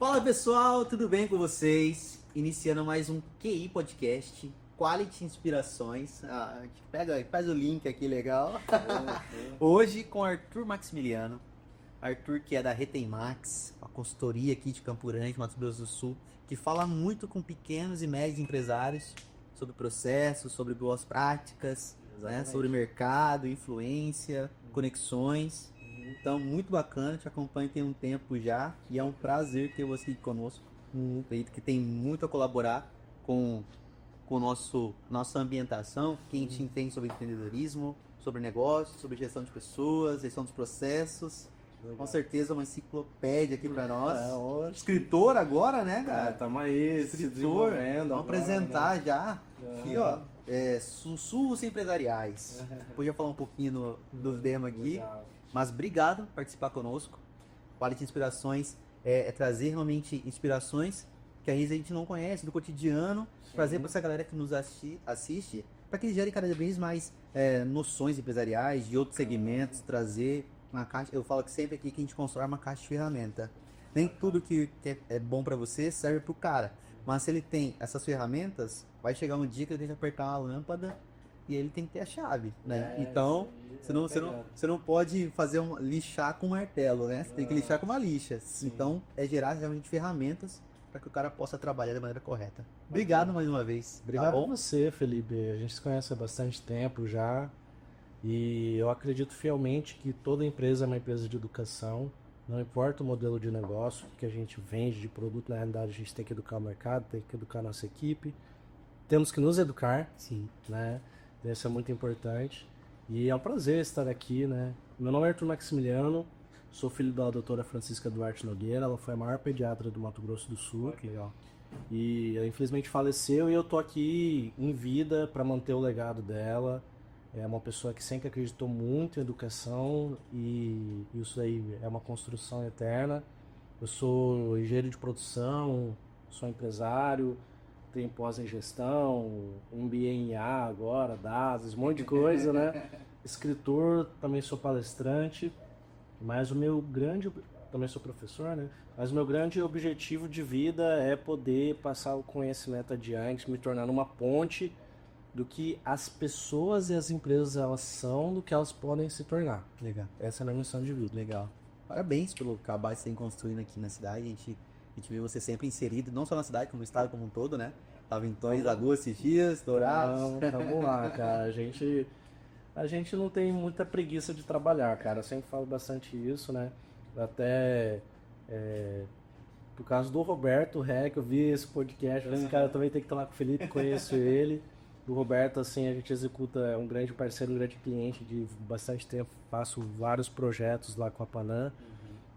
Fala pessoal, tudo bem com vocês? Iniciando mais um QI Podcast, Quality Inspirações. A gente faz o link aqui legal. Hoje com Arthur Maximiliano. Arthur, que é da Retemax, a consultoria aqui de Campo Grande, Mato Grosso do Sul, que fala muito com pequenos e médios empresários sobre processos, sobre boas práticas, né, sobre mercado, influência, conexões. Então, muito bacana, te acompanho tem um tempo já e é um prazer ter você aqui conosco. Acredito que tem muito a colaborar com nossa ambientação, que a gente entende sobre empreendedorismo, sobre negócios, sobre gestão de pessoas, gestão dos processos. Legal. Com certeza uma enciclopédia aqui para nós. Escritor agora, né, cara? Tamo aí, escritor. Vamos apresentar, né? Já. Aqui, ó. Sussurros empresariais. Depois já falar um pouquinho do tema aqui. Legal. Mas obrigado por participar conosco. Quality Inspirações é trazer realmente inspirações que às vezes a gente não conhece do cotidiano, trazer para essa galera que nos assiste, para que gerem cada vez mais noções empresariais de outros segmentos, trazer uma caixa. Eu falo que sempre aqui que a gente constrói uma caixa de ferramenta. Nem tudo que é bom para você serve para o cara, mas se ele tem essas ferramentas, vai chegar um dia que ele tem que apertar uma lâmpada e ele tem que ter a chave, né? Então, você não pode fazer lixar com um martelo, né? Você tem que lixar com uma lixa. Sim. Então, é gerar realmente ferramentas para que o cara possa trabalhar da maneira correta. Obrigado mais uma vez. Obrigado a você, Felipe. A gente se conhece há bastante tempo já. E eu acredito fielmente que toda empresa é uma empresa de educação. Não importa o modelo de negócio que a gente vende de produto, na realidade a gente tem que educar o mercado, tem que educar a nossa equipe. Temos que nos educar. Sim. Né? Isso é muito importante. E é um prazer estar aqui, né? Meu nome é Arthur Maximiliano, sou filho da doutora Francisca Duarte Nogueira, ela foi a maior pediatra do Mato Grosso do Sul. Que legal. E ela infelizmente faleceu e eu tô aqui em vida para manter o legado dela. É uma pessoa que sempre acreditou muito em educação e isso aí é uma construção eterna. Eu sou engenheiro de produção, sou empresário, tenho pós em gestão, MBA em IA agora, dados, um monte de coisa, né? Escritor, também sou palestrante, mas também sou professor, né? Mas o meu grande objetivo de vida é poder passar o conhecimento adiante, me tornar uma ponte do que as pessoas e as empresas elas são, do que elas podem se tornar. Legal. Essa é a minha missão de vida. Legal. Parabéns pelo trabalho que você tem construindo aqui na cidade. A gente vê você sempre inserido, não só na cidade, como no estado como um todo, né? Tava em Torres Lagoas esses dias, Dourados. Vamos lá, cara. A gente não tem muita preguiça de trabalhar, cara. Eu sempre falo bastante isso, né? Até por causa do Roberto Rec, eu vi esse podcast. Esse cara também tem que estar lá com o Felipe, conheço ele. Do Roberto, assim, a gente executa, é um grande parceiro, um grande cliente de bastante tempo. Faço vários projetos lá com a Panam.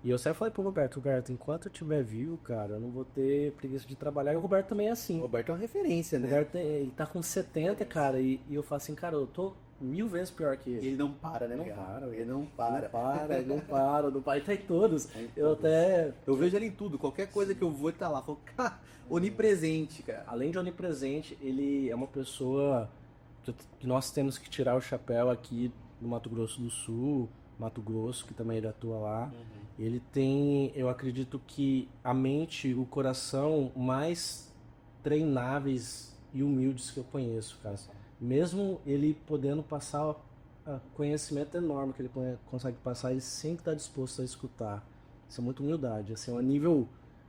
E eu sempre falei pro Roberto, enquanto eu tiver vivo, cara, eu não vou ter preguiça de trabalhar. E o Roberto também é assim. O Roberto é uma referência, né? O Roberto ele tá com 70, cara, e eu falo assim, cara, eu tô 1000 vezes pior que ele. Ele não para, né? Ele não para. E tá em todos. Eu vejo ele em tudo, qualquer coisa que eu vou, ele tá lá. Falo, cara, onipresente, cara. Além de onipresente, ele é uma pessoa que nós temos que tirar o chapéu aqui no Mato Grosso do Sul, Mato Grosso, que também ele atua lá. Ele tem, eu acredito que a mente e o coração mais treináveis e humildes que eu conheço, cara. Mesmo ele podendo passar conhecimento enorme que ele consegue passar, ele sempre está disposto a escutar. Isso é muita humildade. Assim, é um nível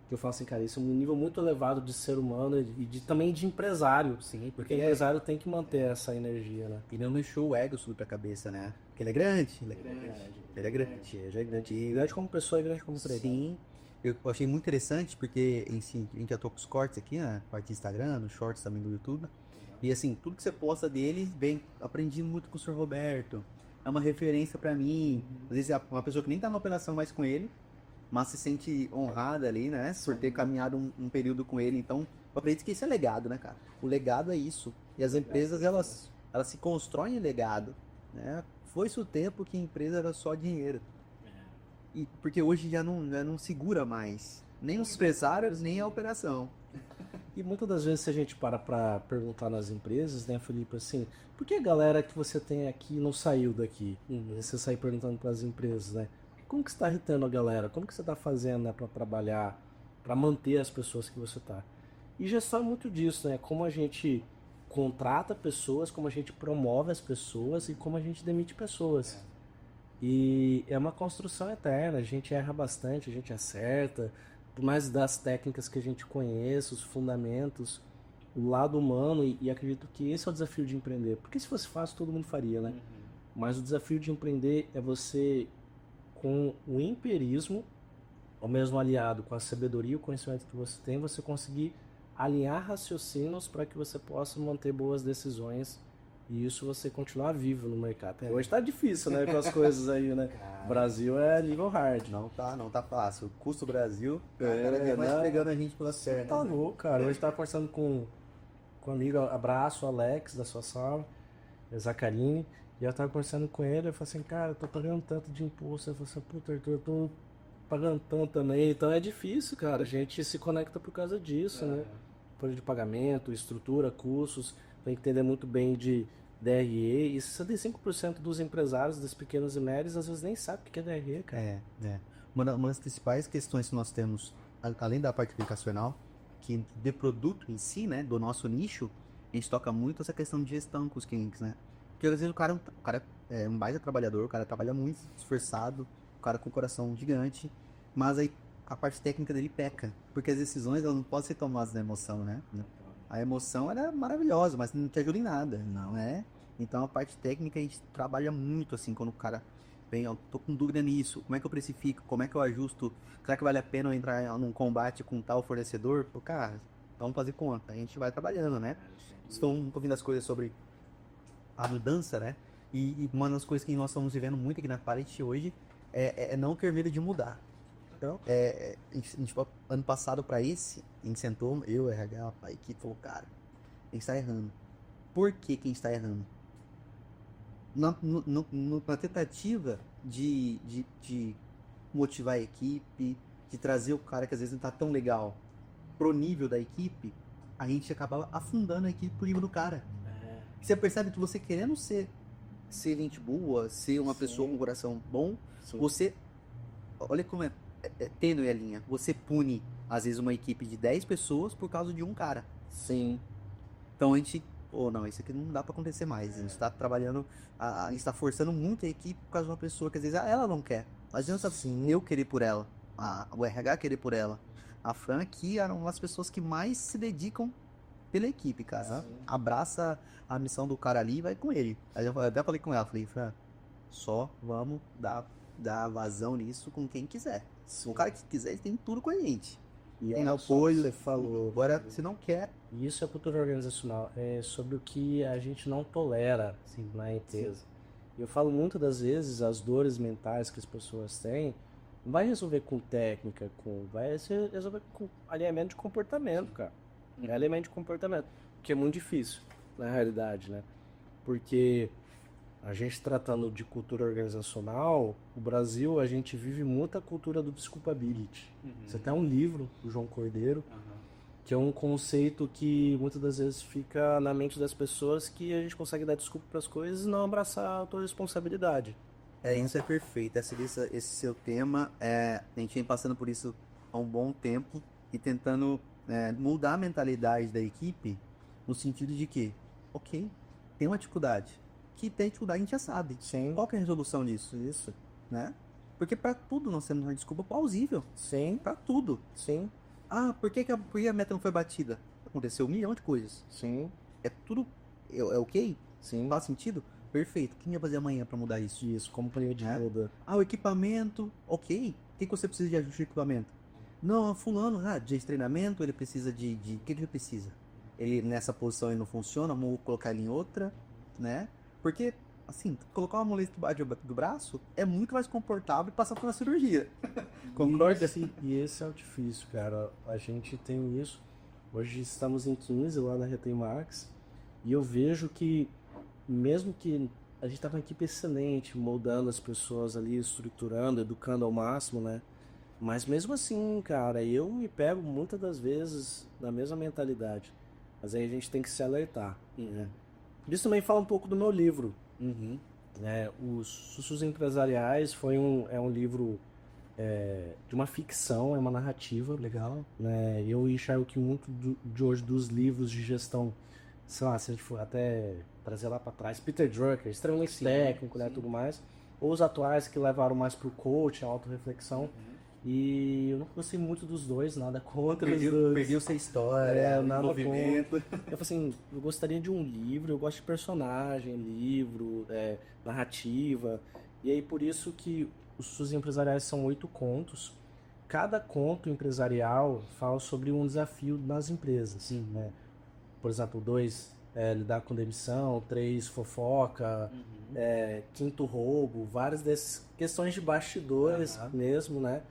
que eu falo assim, cara, isso é um nível muito elevado de ser humano e também de empresário. Sim, porque empresário tem que manter essa energia, né? E não deixou o ego subir a cabeça, né? Porque ele é grande. Ele é grande. E grande como pessoa e grande como empresário. Sim. Eu achei muito interessante porque a gente atua com os cortes aqui, na parte do Instagram, nos shorts também do YouTube. E assim, tudo que você posta dele, aprendi muito com o Sr. Roberto. É uma referência pra mim. Às vezes é uma pessoa que nem tá na operação mais com ele, mas se sente honrada ali, né? Por ter caminhado um período com ele. Então, eu acredito que isso é legado, né, cara? O legado é isso. E as empresas, elas se constroem em legado, né? Foi-se o tempo que a empresa era só dinheiro. E porque hoje já não segura mais. Nem os empresários, nem a operação. E muitas das vezes se a gente para perguntar nas empresas, né, Felipe, assim, por que a galera que você tem aqui não saiu daqui? Você sai perguntando para as empresas, né? Como que você está retendo a galera? Como que você está fazendo, né, para trabalhar? para manter as pessoas que você tá. E gestão é muito disso, né? Como a gente contrata pessoas, como a gente promove as pessoas e como a gente demite pessoas. E é uma construção eterna, a gente erra bastante, a gente acerta, por mais das técnicas que a gente conheça, os fundamentos, o lado humano, e acredito que esse é o desafio de empreender. Porque se fosse fácil, todo mundo faria, né? Mas o desafio de empreender é você, com o empirismo, ou mesmo aliado com a sabedoria e o conhecimento que você tem, você conseguir alinhar raciocínios para que você possa manter boas decisões e isso você continuar vivo no mercado. Hoje tá difícil, né, com as coisas aí, né? Cara, Brasil é nível hard. Não tá fácil. O custo Brasil, né? pegando a gente pela perna. Tá louco, cara. Hoje tava conversando com um amigo, abraço, Alex, da sua sala, Zacarini, e eu tava conversando com ele, eu falei assim, cara, eu tô pagando tanto de imposto. Eu falei assim, puta, Arthur, eu tô pagando tanto também. Então é difícil, cara. A gente se conecta por causa disso, né? Folha de pagamento, estrutura, custos, tem que entender muito bem de DRE, e 65% dos empresários das pequenas e médias às vezes nem sabem o que é DRE, cara. Uma das principais questões que nós temos, além da parte educacional, que de produto em si, né, do nosso nicho, a gente toca muito essa questão de gestão com os clientes, né? Porque às vezes o cara é um baita trabalhador, o cara trabalha muito, esforçado, o cara com o coração gigante, mas aí a parte técnica dele peca, porque as decisões elas não podem ser tomadas na emoção, né? A emoção ela é maravilhosa, mas não te ajuda em nada, não é? Então a parte técnica a gente trabalha muito assim, quando o cara vem, eu tô com dúvida nisso, como é que eu precifico, como é que eu ajusto, será que vale a pena eu entrar num combate com tal fornecedor? Pô, cara, vamos fazer conta, a gente vai trabalhando, né? Estão ouvindo as coisas sobre a mudança, né? E uma das coisas que nós estamos vivendo muito aqui na Quality hoje é não ter medo de mudar. Então, ano passado para esse, a gente sentou, eu, RH, a equipe falou, cara, a gente está errando. Por que a gente está errando? Na tentativa de motivar a equipe, de trazer o cara que às vezes não está tão legal pro nível da equipe, a gente acaba afundando a equipe pro nível do cara. Você percebe que você querendo ser gente boa, ser uma pessoa com um coração bom, você, olha como é tênue a linha. Você pune, às vezes, uma equipe de 10 pessoas por causa de um cara. Sim. Então a gente, não, isso aqui não dá pra acontecer mais. A gente tá trabalhando, a gente tá forçando muito a equipe por causa de uma pessoa que às vezes ela não quer. Não adianta eu querer por ela, o RH querer por ela. A Fran aqui eram uma das pessoas que mais se dedicam pela equipe, cara. Abraça a missão do cara ali e vai com ele. Aí eu até falei com ela, falei, Fran, só vamos dar vazão nisso com quem quiser. O cara que quiser, ele tem tudo com a gente. E tem apoio, ele falou. Agora, se não quer... E isso é cultura organizacional. É sobre o que a gente não tolera na empresa. Eu falo muito das vezes, as dores mentais que as pessoas têm, não vai resolver com técnica, vai resolver com alinhamento de comportamento, cara. É alinhamento de comportamento. Que é muito difícil, na realidade, né? Porque... A gente tratando de cultura organizacional, o Brasil, a gente vive muita cultura do desculpability. Você tem um livro, do João Cordeiro, que é um conceito que muitas das vezes fica na mente das pessoas, que a gente consegue dar desculpa para as coisas e não abraçar a autorresponsabilidade. Isso é perfeito. Esse seu tema, a gente vem passando por isso há um bom tempo e tentando mudar a mentalidade da equipe no sentido de que, ok, tem uma dificuldade. Que tem dificuldade, a gente já sabe. Sim. Qual que é a resolução disso? Isso, né? Porque para tudo nós temos uma desculpa plausível. Sim. Para tudo. Sim. Por que a meta não foi batida? Aconteceu 1 milhão de coisas. Sim. É tudo... É ok? Sim. Faz sentido? Perfeito. O que vai fazer amanhã para mudar isso? Isso, como período de muda. O equipamento, ok. O que você precisa de ajuste de equipamento? Não, fulano, de treinamento, ele precisa de... O que ele precisa? Ele nessa posição ele não funciona, vamos colocar ele em outra, né? Porque, assim, colocar uma muleta debaixo do braço é muito mais confortável e passar por uma cirurgia. Concorda? E esse é o difícil, cara. A gente tem isso. Hoje estamos em 15 lá na Retem Max. E eu vejo que, mesmo que a gente tá com uma equipe excelente, moldando as pessoas ali, estruturando, educando ao máximo, né? Mas mesmo assim, cara, eu me pego muitas das vezes na mesma mentalidade. Mas aí a gente tem que se alertar, né? Isso também fala um pouco do meu livro. Os Sussurros Empresariais é um livro de uma ficção, é uma narrativa. Legal. Né? Eu enxergo que muito de hoje dos livros de gestão, sei lá, se a gente for até trazer lá para trás, Peter Drucker, extremamente técnico, né, tudo mais, ou os atuais que levaram mais pro coach, a autorreflexão. E eu não gostei muito dos dois, nada contra os dois. Perdeu sua história, nada movimento. contra. Eu falei assim, eu gostaria de um livro, eu gosto de personagem, livro, narrativa. E aí por isso que os Estudos Empresariais são 8 contos. Cada conto empresarial fala sobre um desafio nas empresas. Né? Por exemplo, 2, lidar com demissão, 3, fofoca, 5º, roubo, várias dessas questões de bastidores mesmo, né?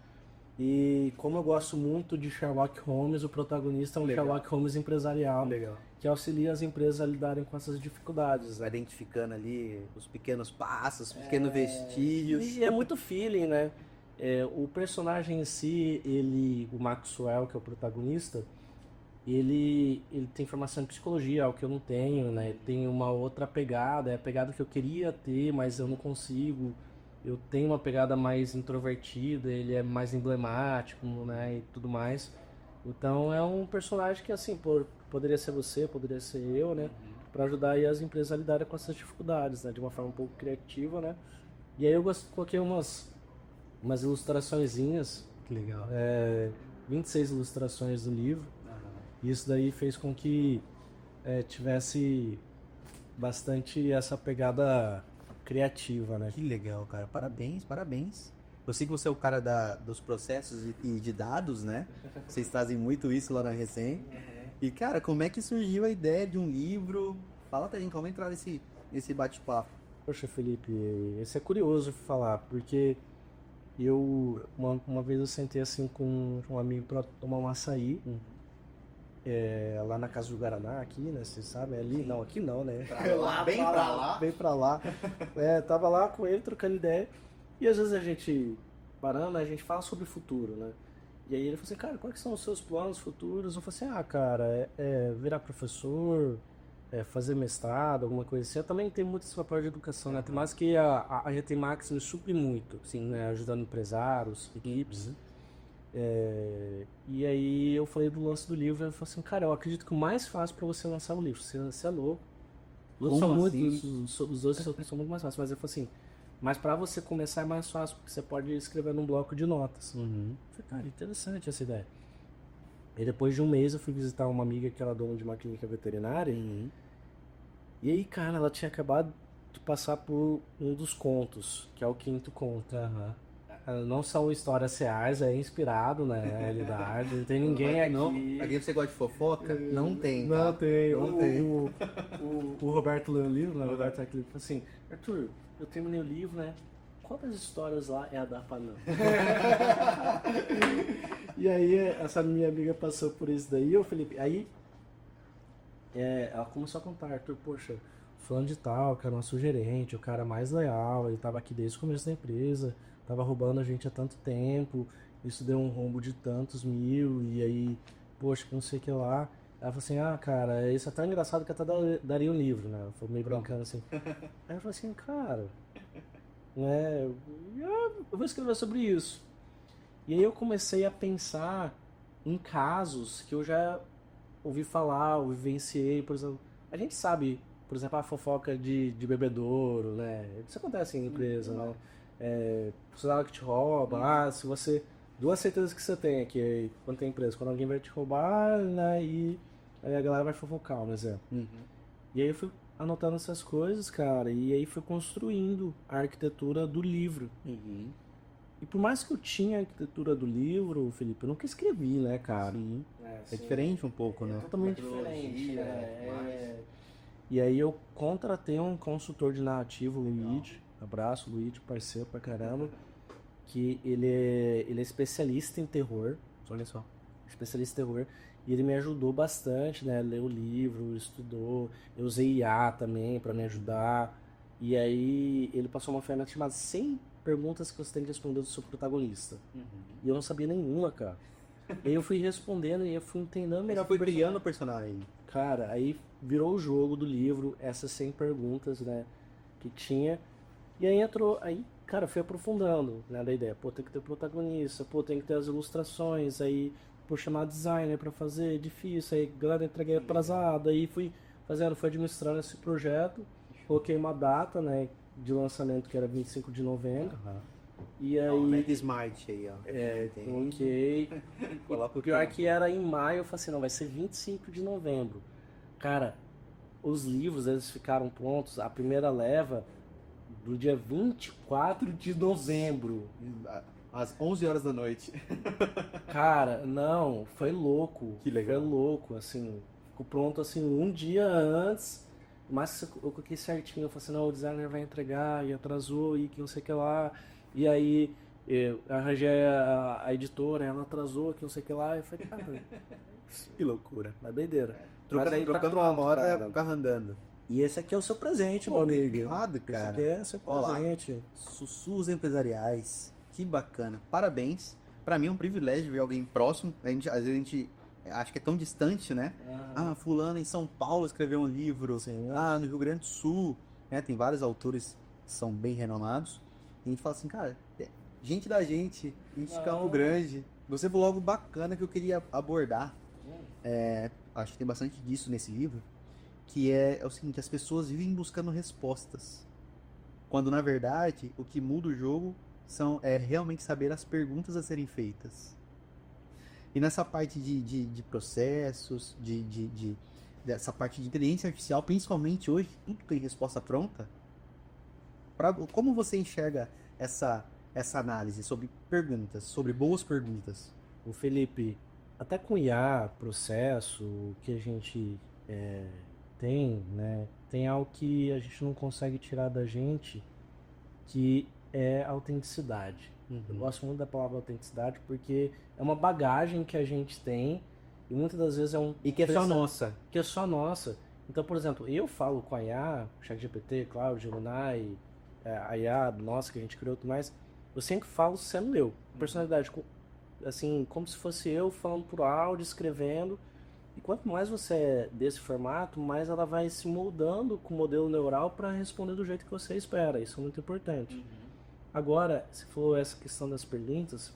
E como eu gosto muito de Sherlock Holmes, o protagonista é um Sherlock Holmes empresarial, que auxilia as empresas a lidarem com essas dificuldades. Vai identificando ali os pequenos passos, os pequenos vestígios. E é muito feeling, né? O personagem em si, o Maxwell, que é o protagonista, ele tem formação em psicologia, algo que eu não tenho, né? Ele tem uma outra pegada, é a pegada que eu queria ter, mas eu não consigo. Eu tenho uma pegada mais introvertida, ele é mais emblemático, né, e tudo mais. Então é um personagem que, assim, poderia ser você, poderia ser eu, né, para ajudar aí as empresas a lidarem com essas dificuldades, né, de uma forma um pouco criativa, né. E aí eu coloquei umas ilustraçõezinhas. Que legal. 26 ilustrações do livro. E isso daí fez com que tivesse bastante essa pegada criativa, né? Que legal, cara. Parabéns, parabéns. Eu sei que você é o cara dos processos e de dados, né? Vocês trazem muito isso lá na Recém. E, cara, como é que surgiu a ideia de um livro? Fala pra gente, como entrar nesse bate-papo. Poxa, Felipe, isso é curioso falar, porque uma vez eu sentei assim com um amigo para tomar um açaí, lá na Casa do Guaraná, aqui, né, vocês sabem, ali, não, aqui não, né, bem pra lá, tava lá com ele, trocando ideia, e às vezes a gente, parando, a gente fala sobre o futuro, né, e aí ele falou assim, cara, quais são os seus planos futuros? Eu falei assim, cara, virar professor, fazer mestrado, alguma coisa assim. Eu também tenho muito esse papel de educação, né? Tem mais que a GT Max nos supre muito, assim, né? Ajudando empresários, equipes. E aí eu falei do lance do livro, eu falei assim, cara, eu acredito que o mais fácil para você lançar um livro, você é louco. Os dois são muito mais fáceis, mas eu falei assim, mas para você começar é mais fácil, porque você pode escrever num bloco de notas. Eu falei, cara, interessante essa ideia. E depois de um mês eu fui visitar uma amiga que era dona de uma clínica veterinária. E aí, cara, ela tinha acabado de passar por um dos contos, que é o 5º conto. Não são histórias reais, é inspirado na realidade. Não tem ninguém aqui. Aqui você gosta de fofoca? Não tem. Tá? Não tem. O Roberto leu o livro, né? O Roberto tá aqui, falou assim, Arthur, eu terminei o livro, né? Qual das histórias lá é a da Panam? E aí, essa minha amiga passou por isso daí, ô Felipe, aí ela começou a contar, Arthur, poxa, fulano de tal, que era nosso gerente, o cara mais leal, ele tava aqui desde o começo da empresa, tava roubando a gente há tanto tempo, isso deu um rombo de tantos mil, e aí, poxa, não sei o que lá. Ela falou assim, cara, isso é tão engraçado que até daria um livro, né? Ela foi meio brincando assim. Aí eu falei assim, cara, eu vou escrever sobre isso. E aí eu comecei a pensar em casos que eu já ouvi falar, ou vivenciei, por exemplo. A gente sabe, por exemplo, a fofoca de bebedouro, né? Isso acontece em empresa, né? Funcionário que te rouba, se você... Duas certezas que você tem aqui quando tem empresa. Quando alguém vai te roubar, né? E aí a galera vai fofocar, um exemplo. E aí eu fui anotando essas coisas, cara, e aí fui construindo a arquitetura do livro. E por mais que eu tinha a arquitetura do livro, Felipe, eu nunca escrevi, né, cara? É diferente um pouco, né? Totalmente diferente. E aí eu contratei um consultor de narrativa, o Luigi. Abraço, Luigi, parceiro pra caramba. Que ele é especialista em terror. Olha só. Especialista em terror. E ele me ajudou bastante, né? Leu o livro, estudou. Eu usei IA também pra me ajudar. E aí ele passou uma ferramenta chamada 100 perguntas que você tem que responder do seu protagonista. E eu não sabia nenhuma, cara. E aí eu fui respondendo e eu fui entendendo melhor. Você foi criando o personagem. Cara, aí virou o jogo do livro, essas 100 perguntas, né? Que tinha. E aí entrou, cara, eu fui aprofundando, né, da ideia. Pô, tem que ter protagonista, pô, tem que ter as ilustrações, aí, pô, chamar designer pra fazer, difícil, aí, galera, entreguei atrasada, aí fui fui administrando esse projeto, coloquei uma data, né, de lançamento que era 25 de novembro, e aí... Mega Smart aí, ó. Coloquei. Coloca O pior que era em maio, eu falei assim, não, vai ser 25 de novembro. Cara, os livros, eles ficaram prontos, a primeira leva, do dia 24 de novembro. Às 11 horas da noite. Cara, não, foi louco. Que legal. Foi louco, assim, ficou pronto, assim, um dia antes, mas eu coloquei certinho, eu falei assim, não, o designer vai entregar, e atrasou, e que não sei o que lá, e aí... Eu arranjei a editora, ela atrasou, que não sei o que lá, e eu falei, cara, que loucura, mas doideira. Mas aí tá Trocando uma pronto, hora, cara. o carro andando. E esse aqui é o seu presente, meu amigo. Obrigado, Esse cara. aqui é seu Olá. presente. Sussurros empresariais. Que bacana. Parabéns. Pra mim é um privilégio ver alguém próximo. Às vezes a gente acha que é tão distante, né? Ah, fulano em São Paulo escreveu um livro. Sim. Ah, no Rio Grande do Sul. Né? Tem vários autores que são bem renomados. E a gente fala assim, cara, gente da gente de Campo Grande. Você falou algo bacana que eu queria abordar. Acho que tem bastante disso nesse livro. Que é o seguinte, as pessoas vivem buscando respostas. Quando, na verdade, o que muda o jogo é realmente saber as perguntas a serem feitas. E nessa parte de processos, dessa parte de inteligência artificial, principalmente hoje, tudo tem resposta pronta. Como você enxerga essa análise sobre perguntas, sobre boas perguntas? O Felipe, até com IA, processo, o que a gente tem, né? Tem algo que a gente não consegue tirar da gente, que é autenticidade. Eu gosto muito da palavra autenticidade porque é uma bagagem que a gente tem e muitas das vezes é E que é só nossa. Que é só nossa. Então, por exemplo, eu falo com a IA, ChatGPT, Claude, Gemini, a IA nossa que a gente criou e tudo mais, eu sempre falo sendo eu. Personalidade, assim, como se fosse eu falando por áudio, escrevendo. E quanto mais você é desse formato, mais ela vai se moldando com o modelo neural para responder do jeito que você espera. Isso é muito importante. Agora, se for essa questão das perguntas,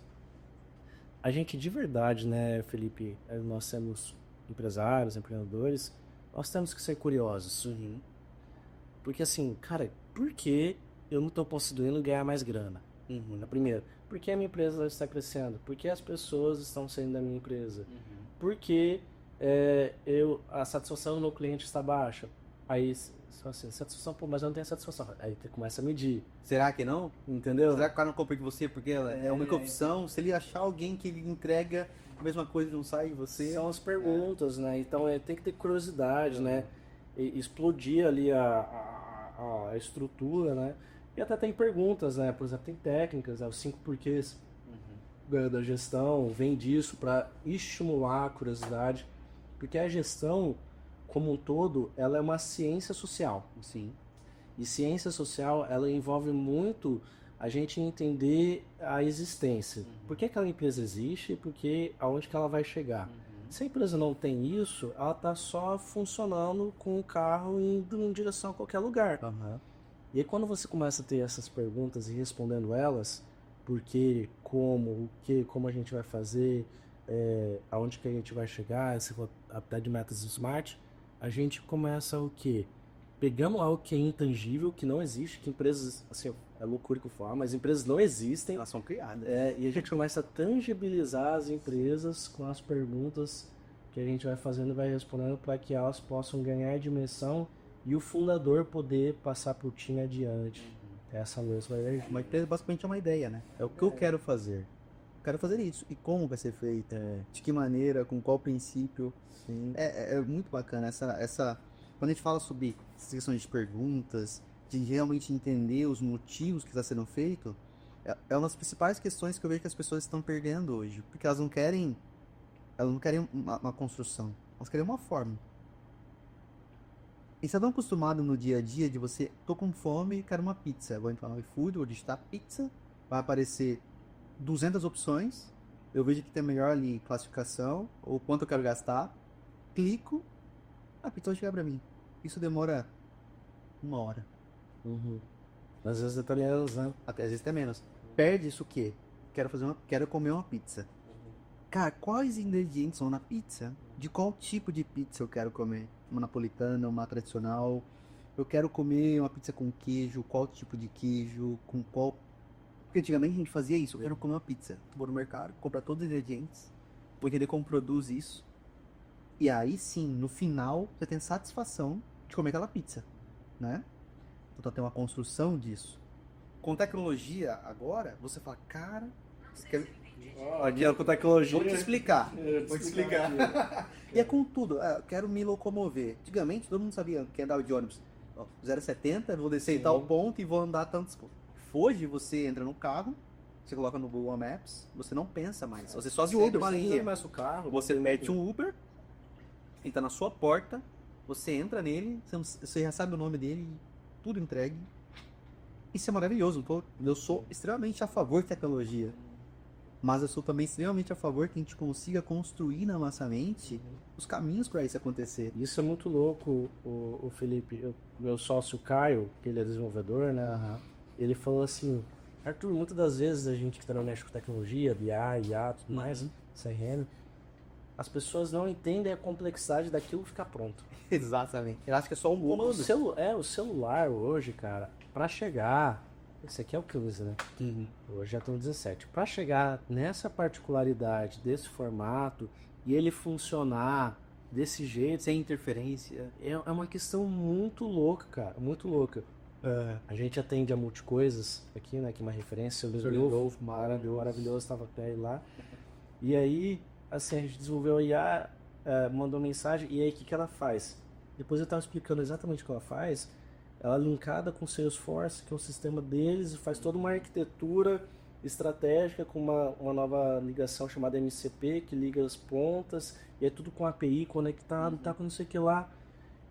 a gente de verdade, né, Felipe, nós somos empresários, empreendedores, nós temos que ser curiosos. Porque assim, cara, por que eu não estou conseguindo ganhar mais grana? Primeiro, por que a minha empresa está crescendo? Por que as pessoas estão saindo da minha empresa? Por que a satisfação do meu cliente está baixa? Aí, só assim, satisfação, pô, mas eu não tenho satisfação. Aí você começa a medir. Será que não? Entendeu? Será que o cara não compra de você porque é a única opção? Se ele achar alguém que ele entrega a mesma coisa e não sai de você... São as perguntas, né? Então tem que ter curiosidade, né? E explodir ali a estrutura, né? E até tem perguntas, né? Por exemplo, tem técnicas, os 5 porquês da gestão, vem disso para estimular a curiosidade. Porque a gestão, como um todo, ela é uma ciência social. Sim. E ciência social, ela envolve muito a gente entender a existência. Por que aquela empresa existe e aonde que ela vai chegar. Se a empresa não tem isso, ela está só funcionando com o carro indo em direção a qualquer lugar. E aí quando você começa a ter essas perguntas e respondendo elas, por quê, como, como a gente vai fazer, aonde que a gente vai chegar, se for até de metas smart, a gente começa o quê? Pegamos algo que é intangível, que não existe, que empresas, assim, é loucura que eu falo, mas empresas não existem. Elas são criadas. E a gente começa a tangibilizar as empresas com as perguntas que a gente vai fazendo e vai respondendo para que elas possam ganhar dimensão e o fundador poder passar para o time adiante. Essa luz vai ver. Uma empresa basicamente é uma ideia, né? É o que eu quero fazer. Eu quero fazer isso. E como vai ser feito? De que maneira? Com qual princípio? Sim. É muito bacana quando a gente fala sobre essas questões de perguntas, de realmente entender os motivos que está sendo feito, é uma das principais questões que eu vejo que as pessoas estão perdendo hoje. Porque elas não querem uma construção, elas querem uma forma. E você é tão acostumado no dia a dia de você, tô com fome e quero uma pizza. Vou entrar no iFood, vou digitar pizza, vai aparecer 200 opções, eu vejo que tem melhor ali classificação, ou quanto eu quero gastar, clico, a pizza vai chegar pra mim. Isso demora 1 hora. Às vezes até menos, né? Até às vezes até menos. Perde isso o quê? Quero comer uma pizza. Cara, quais ingredientes são na pizza? De qual tipo de pizza eu quero comer? Uma napolitana, uma tradicional? Eu quero comer uma pizza com queijo, qual tipo de queijo, com qual... Porque antigamente a gente fazia isso, eu quero comer uma pizza. Vou no mercado, comprar todos os ingredientes, vou entender como produz isso. E aí sim, no final, você tem satisfação de comer aquela pizza, né? Então tem uma construção disso. Com tecnologia, agora, você fala, cara, você quer... Ó, com tecnologia. Vou te explicar. Vou te explicar. E é com tudo. Eu quero me locomover. Antigamente, todo mundo sabia que andava de ônibus. Ó, 0,70, vou descer em tal ponto e vou andar tantos pontos. Hoje, você entra no carro, você coloca no Google Maps, você não pensa mais. Você só segue uma linha. Começa o carro. Você mete um Uber, entra na sua porta, você entra nele, você já sabe o nome dele, tudo entregue. Isso é maravilhoso. Eu sou extremamente a favor de tecnologia. Mas eu sou também extremamente a favor que a gente consiga construir na nossa mente os caminhos para isso acontecer. Isso é muito louco, o Felipe. Meu sócio Caio, que ele é desenvolvedor, né? Ele falou assim, Arthur, muitas das vezes a gente que tá mexe com tecnologia, BI, IA, tudo mais, CRM, as pessoas não entendem a complexidade daquilo ficar pronto. Exatamente. Eu acho que é só um comando. O celular hoje, cara, para chegar... Esse aqui é o 15, né? Hoje já estão 17. Para chegar nessa particularidade desse formato e ele funcionar desse jeito, sem interferência, é uma questão muito louca, cara. Muito louca. A gente atende a Multicoisas aqui, né? Que é uma referência. O Luiz maravilhoso, estava até aí lá. E aí, assim, a gente desenvolveu a IA, mandou mensagem, e aí o que ela faz? Depois eu estava explicando exatamente o que ela faz. Ela é linkada com o Salesforce, que é o sistema deles, e faz toda uma arquitetura estratégica com uma nova ligação chamada MCP, que liga as pontas, e é tudo com API conectado, tá com não sei o que lá.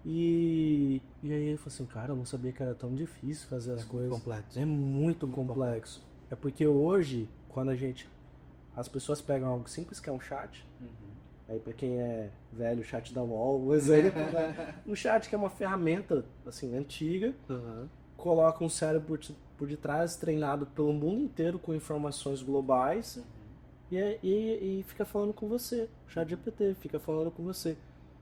E aí eu falei assim, cara, eu não sabia que era tão difícil fazer as coisas. Complexo. É muito complexo. É porque hoje, quando as pessoas pegam algo simples, que é um chat, aí pra quem é velho, o chat da UOL, mas aí um chat que é uma ferramenta assim, antiga, coloca um cérebro por detrás, treinado pelo mundo inteiro com informações globais, e fica falando com você. O chat GPT fica falando com você.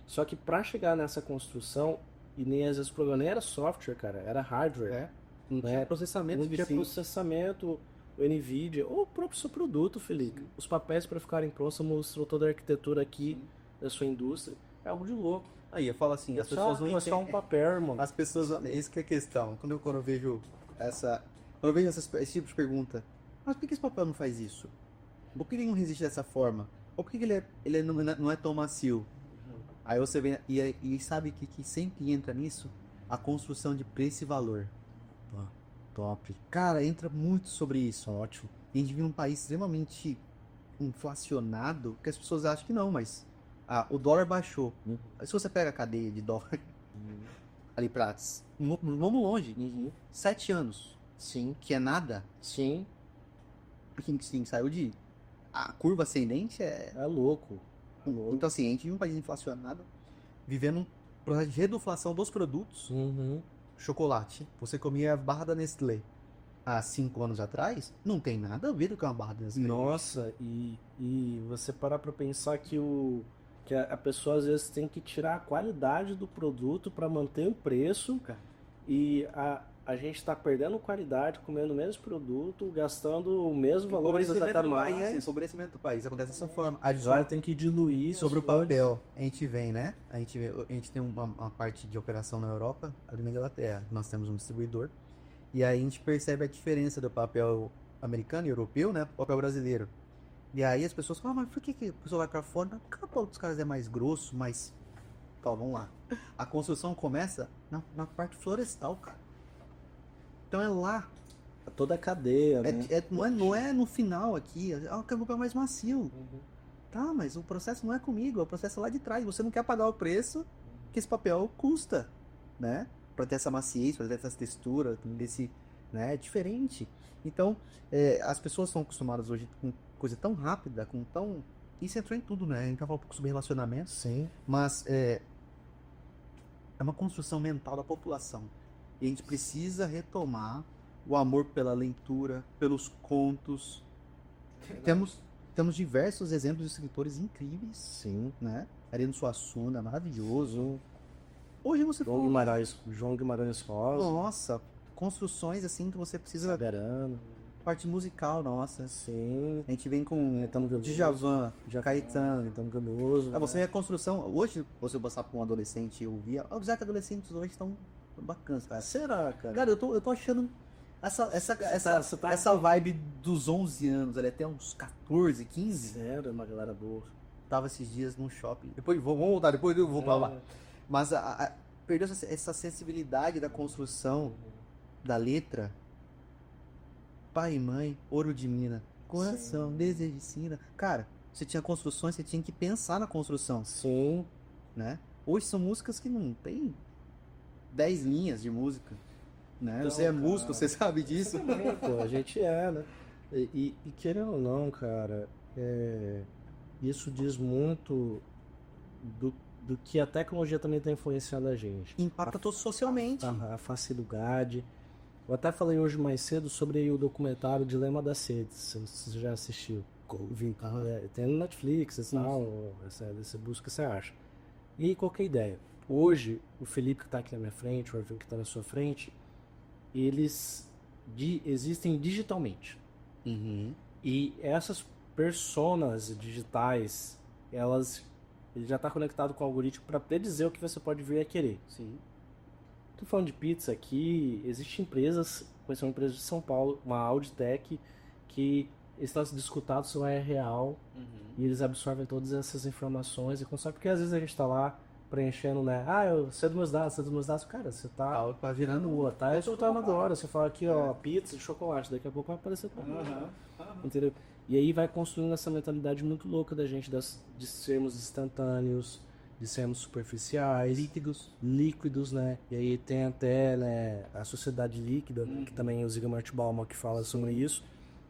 Só que para chegar nessa construção, e nem às vezes o programa nem era software, cara, era hardware. Não tinha processamento. Não tinha processamento. O NVIDIA, ou o próprio seu produto, Felipe. Os papéis para ficarem prontos, você mostrou toda a arquitetura aqui da sua indústria. É algo de louco. Aí eu falo assim, as pessoas não entendem. É só um papel, irmão. As pessoas, isso que é a questão. Quando eu vejo esse tipo de pergunta, mas por que esse papel não faz isso? Por que ele não resiste dessa forma? Ou por que ele não é tão macio? Aí você vem e sabe que sempre entra nisso? A construção de preço e valor. Top. Cara, entra muito sobre isso. Ótimo. A gente vive num país extremamente inflacionado, que as pessoas acham que não, mas o dólar baixou. Se você pega a cadeia de dólar ali pra... Vamos longe. 7 anos. Sim. Que é nada. Sim. Porque sim, saiu de... A curva ascendente é louco. Então assim, a gente vive um país inflacionado, vivendo um processo de reduflação dos produtos. Chocolate. Você comia a barra da Nestlé há 5 anos atrás, não tem nada a ver com a barra da Nestlé. Nossa, e você parar pra pensar que a pessoa às vezes tem que tirar a qualidade do produto para manter o preço, e a gente tá perdendo qualidade, comendo o mesmo produto, gastando o mesmo valor exatamente mais. Empobrecimento do país acontece dessa forma. Agora tem que diluir sobre o papel. A gente vem, né? A gente tem uma parte de operação na Europa, ali na Inglaterra. Nós temos um distribuidor. E aí a gente percebe a diferença do papel americano e europeu, né? Papel brasileiro. E aí as pessoas falam, mas por que a pessoa vai pra fora? Porque o papel dos caras é mais grosso, mais... Então, vamos lá. A construção começa na parte florestal, cara. Então é lá. Toda a cadeia, né? Não é no final aqui. Eu quero um papel mais macio. Tá, mas o processo não é comigo, é o processo lá de trás. Você não quer pagar o preço que esse papel custa, né? Pra ter essa maciez, pra ter essa textura, né? É diferente. Então, as pessoas estão acostumadas hoje com coisa tão rápida, Isso entrou em tudo, né? A gente vai falar um pouco sobre relacionamento. Sim. Mas é uma construção mental da população. E a gente precisa retomar o amor pela leitura, pelos contos. Temos diversos exemplos de escritores incríveis, Sim. né? Ariano Suassuna, maravilhoso. Hoje você João Guimarães Rosa, nossa, construções assim que você precisa. Verano. Parte musical, nossa. Sim. A gente vem com Caetano Veloso. Djavan, Caetano. Caetano Veloso. Você vê a construção. Hoje, você passar por um adolescente e ouvir. Apesar que adolescentes hoje estão bacanas, cara. Será, cara? Cara, eu tô achando essa vibe dos 11 anos, ali até uns 14, 15. Zero, uma galera boa. Tava esses dias num shopping. Vamos voltar, depois eu vou pra lá. Mas perdeu essa sensibilidade da construção da letra. Pai e mãe, ouro de mina, coração, desejo de sina. Cara, você tinha construções, você tinha que pensar na construção, Sim. né? Hoje são músicas que não tem 10 linhas de música, né? Então, você é músico, você sabe disso. Também, pô, a gente é, né? E querendo ou não, cara, isso diz muito do que a tecnologia também está influenciando a gente. Impacta todo socialmente. A facilidade. Eu até falei hoje mais cedo sobre o documentário Dilema das Redes, se você já assistiu. Tem no Netflix e tal, você busca, você acha. E qualquer ideia. Hoje, o Felipe que está aqui na minha frente, o Arthur que está na sua frente, eles existem digitalmente. Uhum. E essas personas digitais, ele já está conectado com o algoritmo para predizer o que você pode vir a querer. Sim. Tô falando de pizza aqui, existem empresas, conheci uma empresa de São Paulo, uma Auditec, que está discutado se é real, e eles absorvem todas essas informações e conseguem, porque às vezes a gente está lá preenchendo, né? Eu sei dos meus dados, cara, você tá virando tá escutando agora, você fala aqui, ó, pizza de chocolate, daqui a pouco vai aparecer pra mim. Entendeu? E aí vai construindo essa mentalidade muito louca da gente de sermos instantâneos, de sermos superficiais, líquidos, né? E aí tem até, né, a sociedade líquida, que também o Zygmunt Bauman que fala sobre isso.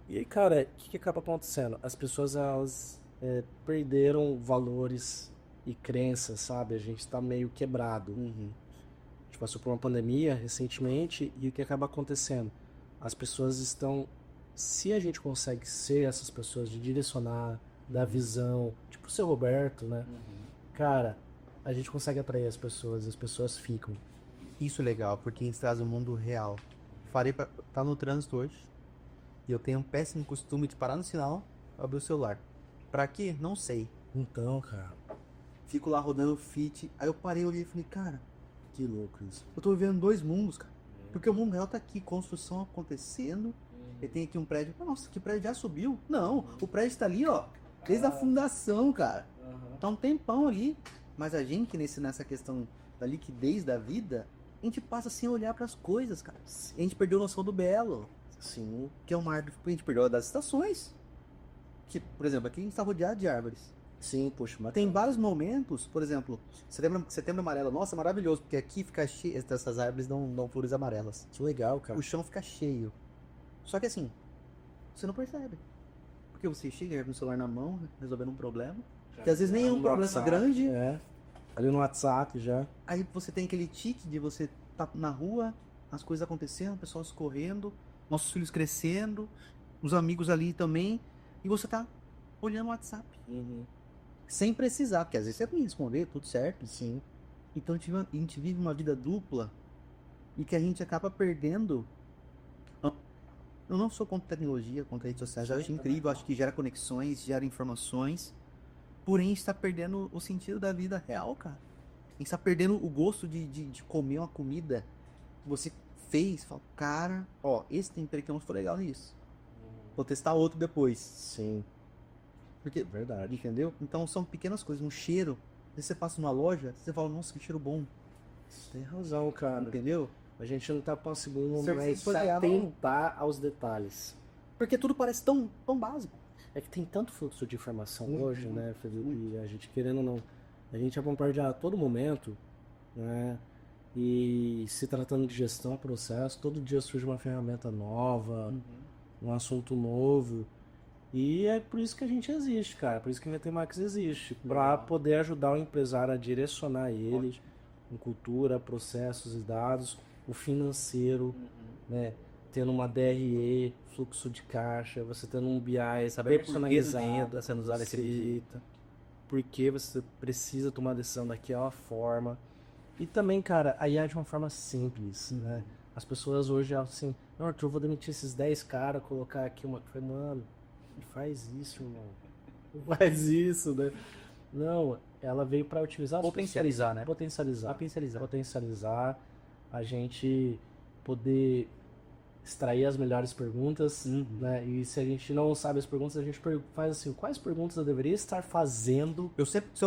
E aí, cara, o que acaba acontecendo? As pessoas, elas perderam valores e crenças, sabe? A gente tá meio quebrado. A gente passou por uma pandemia recentemente e o que acaba acontecendo? As pessoas estão... Se a gente consegue ser essas pessoas de direcionar, dar visão, tipo o seu Roberto, né? Cara, a gente consegue atrair as pessoas ficam. Isso é legal, porque isso traz o mundo real. Tá no trânsito hoje, e eu tenho um péssimo costume de parar no sinal, abrir o celular. Pra quê? Não sei. Então, cara, Fico lá rodando o feed, aí eu parei, olhei e falei, cara, que louco isso. eu tô vivendo dois mundos, cara. Porque o mundo real tá aqui, construção acontecendo, e tem aqui um prédio, nossa, que prédio já subiu? Não, o prédio tá ali, ó, desde a fundação, cara. Tá um tempão ali. Mas a gente, nessa questão da liquidez da vida, a gente passa sem olhar pras coisas, cara. A gente perdeu a noção do belo. Sim. Que é o mar, a gente perdeu das estações. Que, por exemplo, aqui a gente tá rodeado de árvores. Sim, poxa, mas Tem vários momentos, por exemplo, setembro amarelo, nossa, maravilhoso, porque aqui fica cheio, essas árvores dão flores amarelas. que legal, cara. O chão fica cheio. Só que assim, você não percebe. Porque você chega com o celular na mão, resolvendo um problema, que às vezes nem é um problema WhatsApp, grande. Ali no WhatsApp já. Aí você tem aquele tique de você tá na rua, as coisas acontecendo, o pessoal escorrendo, nossos filhos crescendo, os amigos ali também, e você tá olhando o WhatsApp. Sem precisar, porque às vezes você tem que responder, tudo certo. Sim. Então a gente vive uma vida dupla e que a gente acaba perdendo. Eu não sou contra tecnologia, contra redes sociais, eu acho incrível, acho que gera conexões, gera informações. Porém, a gente tá perdendo o sentido da vida real, cara. A gente tá perdendo o gosto de comer uma comida que você fez. Fala, cara, ó, esse tempero aqui não ficou legal nisso. Vou testar outro depois. Sim. Porque, Verdade. entendeu? Então são pequenas coisas. Um cheiro. Se você passa numa loja, você fala, nossa, que cheiro bom. Tem razão, cara. Entendeu? A gente não tá conseguindo Você foi atentar aos detalhes. Porque tudo parece tão básico. É que tem tanto fluxo de informação hoje, né, Felipe? E a gente querendo ou não, a gente é bombardeado a todo momento, né? E se tratando de gestão, processo, todo dia surge uma ferramenta nova, um assunto novo. E é por isso que a gente existe, cara. Por isso que a VTMax existe. Para poder ajudar o empresário a direcionar ele em cultura, processos e dados, o financeiro, né? tendo uma DRE, fluxo de caixa, você tendo um BI Saber por que o personalizado, desenho está sendo usado daquele jeito. porque você precisa tomar a decisão daquela forma. E também, cara, a IA é de uma forma simples, né? As pessoas hoje, assim, não, Arthur, eu vou demitir esses 10 caras, colocar aqui uma... Eu falei, mano, não faz isso, irmão. Não faz isso, né? Não, ela veio para utilizar as Potencializar, né? Potencializar. Potencializar. Potencializar, a gente poder extrair as melhores perguntas, né? E se a gente não sabe as perguntas, a gente faz assim, quais perguntas eu deveria estar fazendo?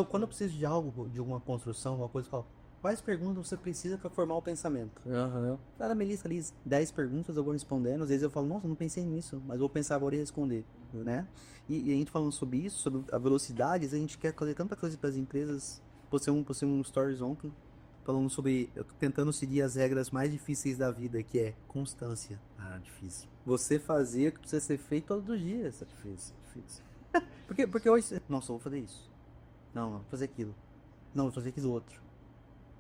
Quando eu preciso de algo, de alguma construção, alguma coisa, eu falo, quais perguntas você precisa para formar o pensamento? Cada Melissa ali, 10 perguntas, eu vou respondendo. Às vezes eu falo, nossa, não pensei nisso, mas vou pensar agora e responder, né? E a gente falando sobre isso, sobre a velocidade, a gente quer fazer tanta coisa para as empresas. Postei um stories ontem, falando sobre, tentando seguir as regras mais difíceis da vida, que é constância. Difícil. Você fazer o que precisa ser feito todos os dias. Difícil. Porque hoje, nossa, eu vou fazer isso. Não, vou fazer aquilo. Não, vou fazer aquilo outro.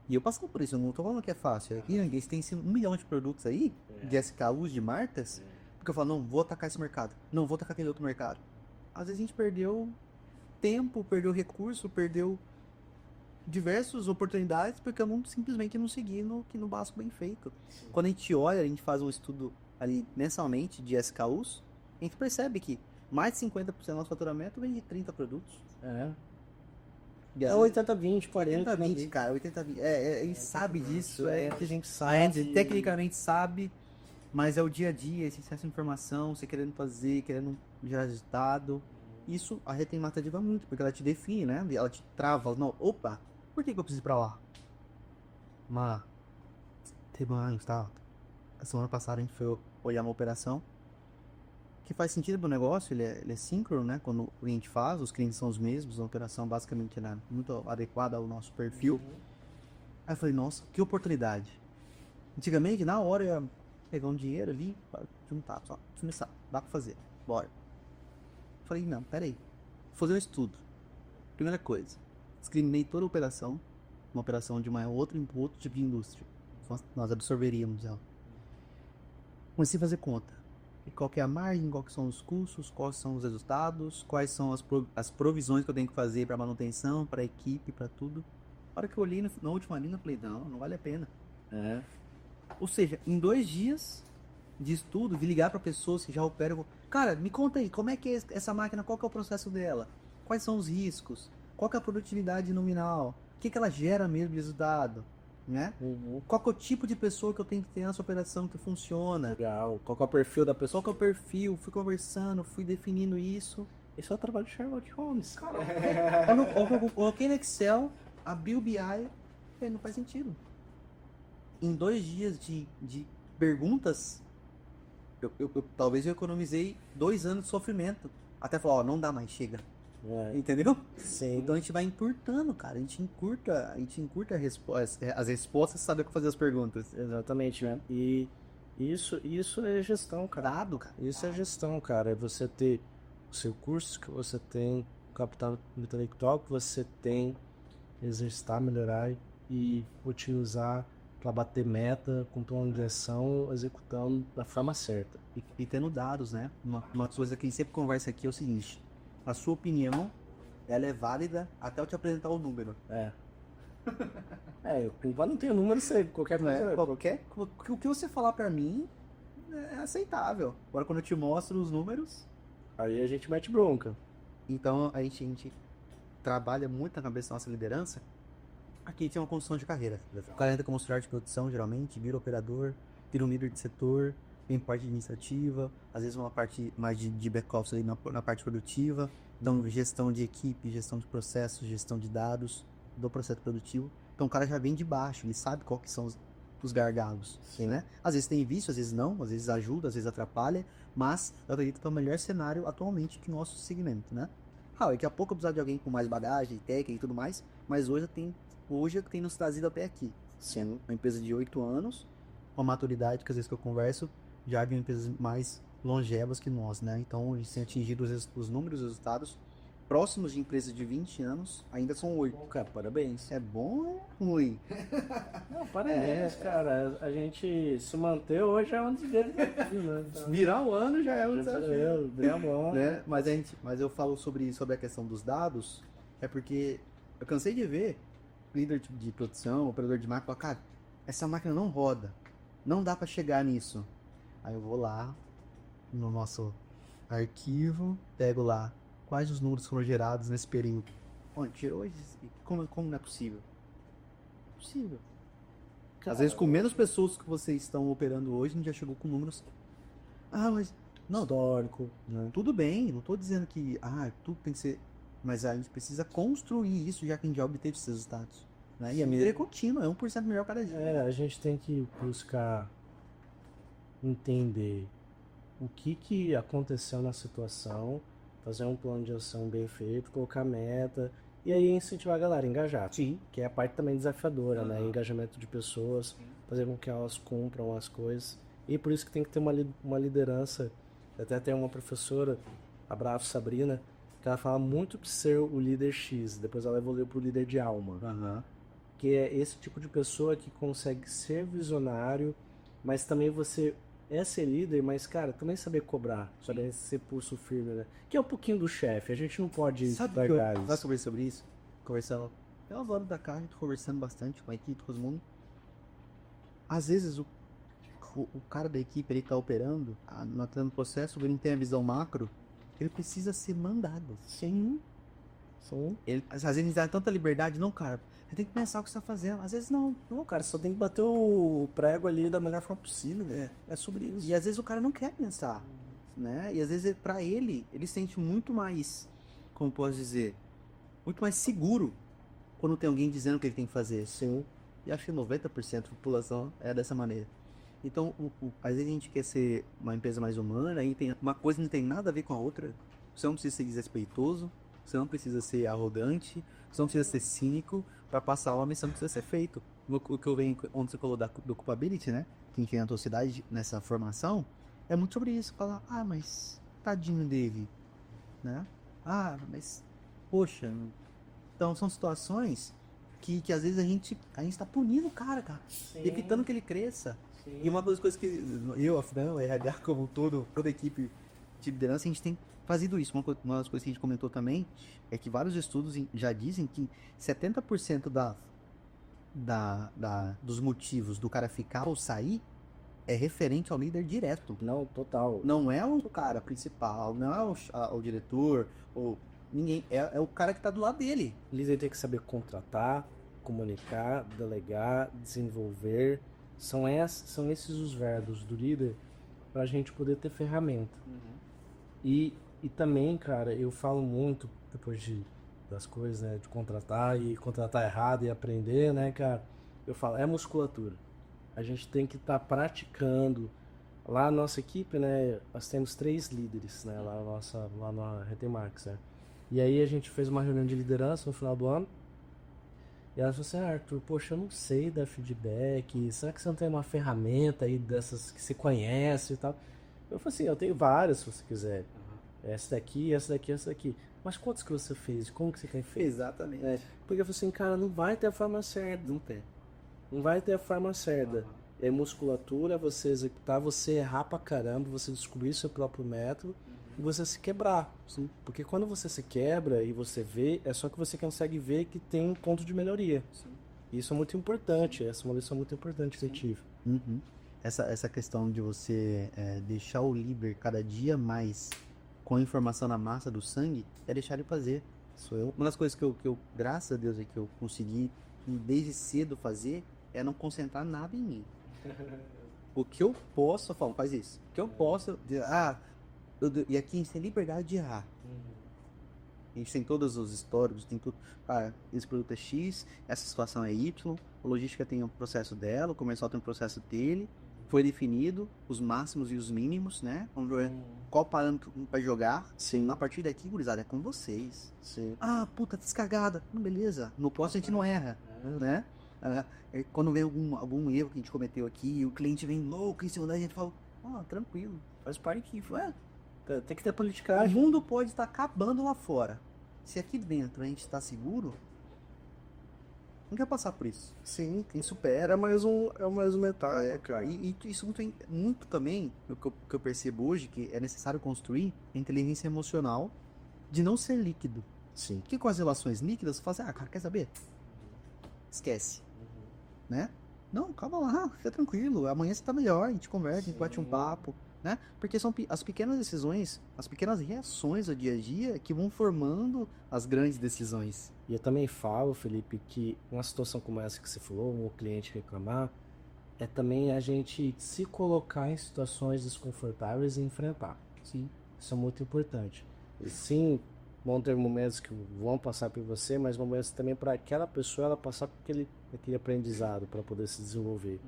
E eu passo por isso, eu não tô falando que é fácil. Aqui eles têm 1 milhão de produtos aí, de SKUs, de marcas, porque eu falo, não, vou atacar esse mercado. Não, vou atacar aquele outro mercado. Às vezes a gente perdeu tempo, perdeu recurso, perdeu diversas oportunidades, porque eu simplesmente não segui no básico bem feito. Sim. Quando a gente olha, a gente faz um estudo ali mensalmente de SKUs, a gente percebe que mais de 50% do nosso faturamento vem de 30 produtos. É 80-20, 40, 80-20, cara, 80-20. A gente sabe disso, que a gente a sabe. gente tecnicamente sabe, mas é o dia a dia, esse excesso de informação, você querendo fazer, querendo gerar resultado. Isso a rede tem matativa muito, porque ela te define, né? Ela te trava, não, opa, por que eu preciso ir pra lá? Mas, teve anos, tá? A semana passada a gente foi olhar uma operação que faz sentido pro negócio, ele é síncrono, né? Quando o cliente faz, os clientes são os mesmos, a operação basicamente é muito adequada ao nosso perfil. Aí eu falei, nossa, que oportunidade. Antigamente, na hora, eu ia pegar um dinheiro ali, juntar, só, começar, dá pra fazer, bora. Eu falei, não, peraí, vou fazer um estudo. Primeira coisa, discriminei toda a operação, uma operação de outro tipo de indústria. Nós absorveríamos ela. Comecei a fazer conta. E qual que é a margem, quais são os custos, quais são os resultados, quais são as provisões que eu tenho que fazer para manutenção, para equipe, para tudo. Na hora que eu olhei na última linha, eu falei, não vale a pena. Ou seja, em 2 dias de estudo, de ligar para pessoas que já operam, cara, me conta aí, como é que é essa máquina, qual que é o processo dela? Quais são os riscos? Qual que é a produtividade nominal? O que ela gera mesmo de resultado? Né? Qual que é o tipo de pessoa que eu tenho que ter nessa operação que funciona? Legal. Qual que é o perfil da pessoa? Qual que é o perfil? Fui conversando, fui definindo isso. Esse é o trabalho de Sherlock Holmes. Eu coloquei no Excel, abri o BI, e não faz sentido. Em 2 dias de perguntas, talvez eu economizei 2 anos de sofrimento. Até falar, ó, não dá mais, chega. Entendeu? Sim. Então a gente vai encurtando, cara. A gente encurta as respostas, sabe o que fazer as perguntas. Exatamente, né? E isso é gestão, cara. Dado, cara. Isso é gestão, cara. É você ter o seu curso que você tem, o capital intelectual que você tem, exercitar, melhorar e utilizar para bater meta, com plano de ação, executando da forma certa. E tendo dados, né? Uma coisa que a gente sempre conversa aqui é o seguinte: a sua opinião, ela é válida até eu te apresentar o número. Eu não tenho número, sei, qualquer coisa. O que você falar pra mim é aceitável. Agora quando eu te mostro os números, Aí a gente mete bronca. então a gente trabalha muito na cabeça da nossa liderança. Aqui tem uma construção de carreira. O cara entra como auxiliar de produção, geralmente, vira operador, vira um líder de setor, tem parte administrativa, às vezes uma parte mais de back-office ali na parte produtiva, então gestão de equipe, gestão de processos, gestão de dados do processo produtivo. Então o cara já vem de baixo, ele sabe qual que são os gargalos, assim, né? Às vezes tem vício, às vezes não, às vezes ajuda, às vezes atrapalha, mas eu acredito que é o melhor cenário atualmente que o nosso segmento, né? Daqui a pouco eu precisar de alguém com mais bagagem, técnica e tudo mais, mas hoje tem nos trazido até aqui, sendo uma empresa de 8 anos, com a maturidade que às vezes que eu converso, já de empresas mais longevas que nós, né? Então a gente tem atingido os números, os resultados próximos de empresas de 20 anos, ainda são 8. Bom, cara, parabéns. É bom ou é ruim? Não, parabéns, cara. A gente se manter hoje é um desafio, né? Então, Virar o ano já é um desafio. Bem bom. Né? Mas eu falo sobre a questão dos dados, é porque eu cansei de ver líder de produção, operador de máquina, falar, cara, essa máquina não roda, não dá para chegar nisso. Aí eu vou lá no nosso arquivo, pego lá quais os números foram gerados nesse período. Onde tirou esses? Como não é possível? É possível. Às vezes com menos pessoas que vocês estão operando hoje, a gente já chegou com números. Ah, mas não, Histórico, né? tudo bem, não estou dizendo que tudo tem que ser, mas a gente precisa construir isso já que a gente já obteve esses resultados, né? E a melhoria é contínua, é 1% melhor cada dia. A gente tem que buscar entender o que aconteceu na situação, fazer um plano de ação bem feito, colocar meta e aí incentivar a galera a engajar. Sim. Que é a parte também desafiadora, né? Engajamento de pessoas, fazer com que elas cumpram as coisas. E por isso que tem que ter uma liderança. Até tem uma professora, abraço Sabrina, que ela fala muito de ser o líder X, depois ela evoluiu para o líder de alma. Que é esse tipo de pessoa que consegue ser visionário, mas também você é ser líder, mas, cara, também saber cobrar, saber ser pulso firme, né? Que é um pouquinho do chefe, a gente não pode largar isso. Nós conversamos sobre isso, conversando, tem umas horas da tarde, conversando bastante com a equipe, com os mundo. Às vezes o cara da equipe, ele tá operando, no processo, ele não tem a visão macro, ele precisa ser mandado. Sim. Às vezes ele dá tanta liberdade, não, cara, você tem que pensar o que você tá fazendo. Às vezes não. Não, cara, só tem que bater o prego ali da melhor forma possível, né? É sobre isso. E às vezes o cara não quer pensar, né? E às vezes pra ele sente muito mais, como posso dizer, muito mais seguro quando tem alguém dizendo o que ele tem que fazer. Sim. E acho que 90% da população é dessa maneira. Então, às vezes a gente quer ser uma empresa mais humana e uma coisa não tem nada a ver com a outra. Você não precisa ser desrespeitoso, você não precisa ser arrogante, você não precisa ser cínico para passar uma missão que precisa ser feita. O que eu venho, onde você falou do culpability, né? Que a gente tem na tua cidade, nessa formação, é muito sobre isso. Falar, mas tadinho dele, né? Mas, poxa. Então, são situações que às vezes a gente tá punindo o cara. Sim. Evitando que ele cresça. Sim. E uma das coisas que o RH como todo, toda a equipe de liderança, a gente tem fazido isso. Uma das coisas que a gente comentou também é que vários estudos já dizem que 70% dos motivos do cara ficar ou sair é referente ao líder direto. Não, total. Não é o cara principal, não é o diretor, ou ninguém. É o cara que tá do lado dele. O líder tem que saber contratar, comunicar, delegar, desenvolver. São esses os verbos do líder pra gente poder ter ferramenta. E também, cara, eu falo muito, depois das coisas, né, de contratar errado e aprender, né, cara, eu falo, é musculatura. A gente tem que estar praticando. Lá a nossa equipe, né, nós temos 3 líderes, né, lá na Retemax, né. E aí a gente fez uma reunião de liderança no final do ano. E ela falou assim, Arthur, poxa, eu não sei dar feedback, será que você não tem uma ferramenta aí dessas que você conhece e tal? Eu falei assim, eu tenho várias se você quiser. Essa daqui, essa daqui, essa daqui. Mas quantas que você fez? Como que você tem feito? Exatamente. Porque eu falei assim, cara, não vai ter a forma certa. Não tem. Não vai ter a forma certa. É musculatura, você executar, você errar pra caramba, você descobrir seu próprio método e você se quebrar. Sim. Porque quando você se quebra e você vê, é só que você consegue ver que tem um ponto de melhoria. Sim. Isso é muito importante, essa é uma lição muito importante que eu tive. Essa questão de você deixar o líder cada dia mais com a informação na massa do sangue é deixar ele fazer. Uma das coisas que eu graças a Deus, que eu consegui desde cedo fazer é não concentrar nada em mim. O que eu posso, eu falo, faz isso. O que eu posso, e aqui a gente tem liberdade de errar. A gente tem todos os históricos, tem tudo. Esse produto é X, essa situação é Y, a logística tem o processo dela, o comercial tem o processo dele. Foi definido os máximos e os mínimos, né? Vamos ver qual parâmetro vai jogar. Sim. A partir daqui, gurizada, é com vocês. Sim. Puta, descagada. Beleza. No posto a gente não erra, né? Quando vem algum erro que a gente cometeu aqui, o cliente vem louco em cima da gente, fala, tranquilo, faz parte aqui. Tem que ter O politicagem. mundo pode estar acabando lá fora, se aqui dentro a gente tá seguro, não quer passar por isso. Sim, quem supera é mais uma etapa, cara. E isso muito, muito também, o que eu percebo hoje, que é necessário construir a inteligência emocional de não ser líquido. Sim. Porque com as relações líquidas, você fala assim, cara, quer saber? Esquece. Né? Não, calma lá, fica tranquilo. Amanhã você tá melhor, a gente conversa, a gente bate um papo, né? Porque são as pequenas decisões, as pequenas reações do dia a dia que vão formando as grandes decisões. E eu também falo, Felipe, que uma situação como essa que você falou, um cliente reclamar, é também a gente se colocar em situações desconfortáveis e enfrentar. Sim. Isso é muito importante. E sim, vão ter momentos que vão passar por você, mas momentos também para aquela pessoa ela passar por aquele aprendizado para poder se desenvolver.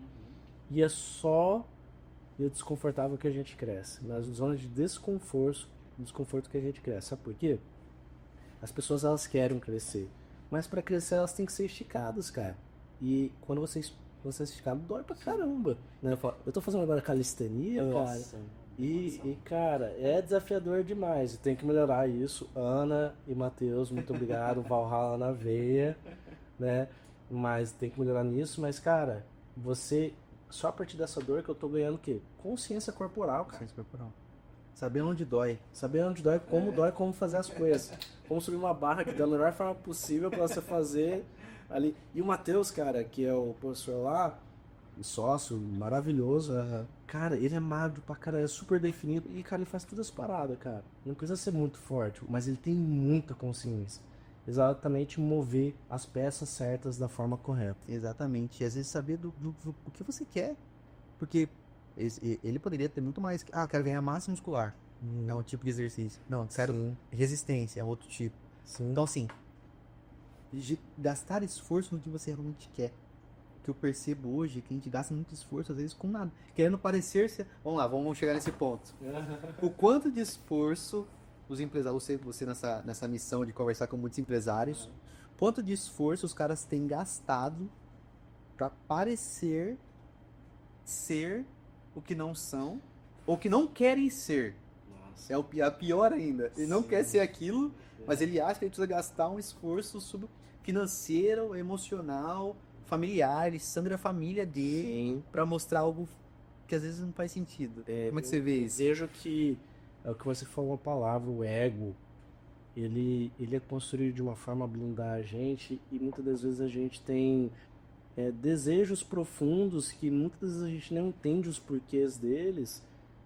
E é só o desconfortável que a gente cresce. Nas zonas de desconforto que a gente cresce. Sabe por quê? As pessoas elas querem crescer, mas para crescer elas têm que ser esticadas, cara. E quando você é esticado, dói pra caramba. Né? Eu tô fazendo agora calistenia, cara. E, cara, é desafiador demais. Tem que melhorar isso. Ana e Matheus, muito obrigado. Valhalla na veia, né? Mas tem que melhorar nisso. Mas, cara, só a partir dessa dor que eu tô ganhando o quê? Consciência corporal, cara. Consciência corporal. Saber onde dói. Saber onde dói, como fazer as coisas. Como subir uma barra aqui da melhor forma possível pra você fazer ali. E o Matheus, cara, que é o professor lá, sócio, maravilhoso. Cara, ele é magro pra caralho, é super definido. E, cara, ele faz todas as paradas, cara. Não precisa ser muito forte, mas ele tem muita consciência. Exatamente mover as peças certas da forma correta. Exatamente. E às vezes saber do que você quer. Porque ele poderia ter muito mais. Ah, quero ganhar massa muscular. É um tipo de exercício. Não, quero resistência, é outro tipo. Sim. Então, assim, gastar esforço no que você realmente quer. Que eu percebo hoje que a gente gasta muito esforço, às vezes, com nada. Querendo parecer ser. Vamos lá, vamos chegar nesse ponto. O quanto de esforço os empresários, você nessa missão de conversar com muitos empresários, quanto de esforço os caras têm gastado para parecer ser o que não são, ou que não querem ser. Nossa. É a pior ainda. Ele não quer ser aquilo, mas ele acha que ele precisa gastar um esforço financeiro, emocional, familiar, ele sangra a família dele para mostrar algo que às vezes não faz sentido. Como é que você vê isso? Eu vejo que é o que você falou a palavra, o ego, ele é construído de uma forma a blindar a gente, e muitas das vezes a gente tem desejos profundos que muitas vezes a gente não entende os porquês deles,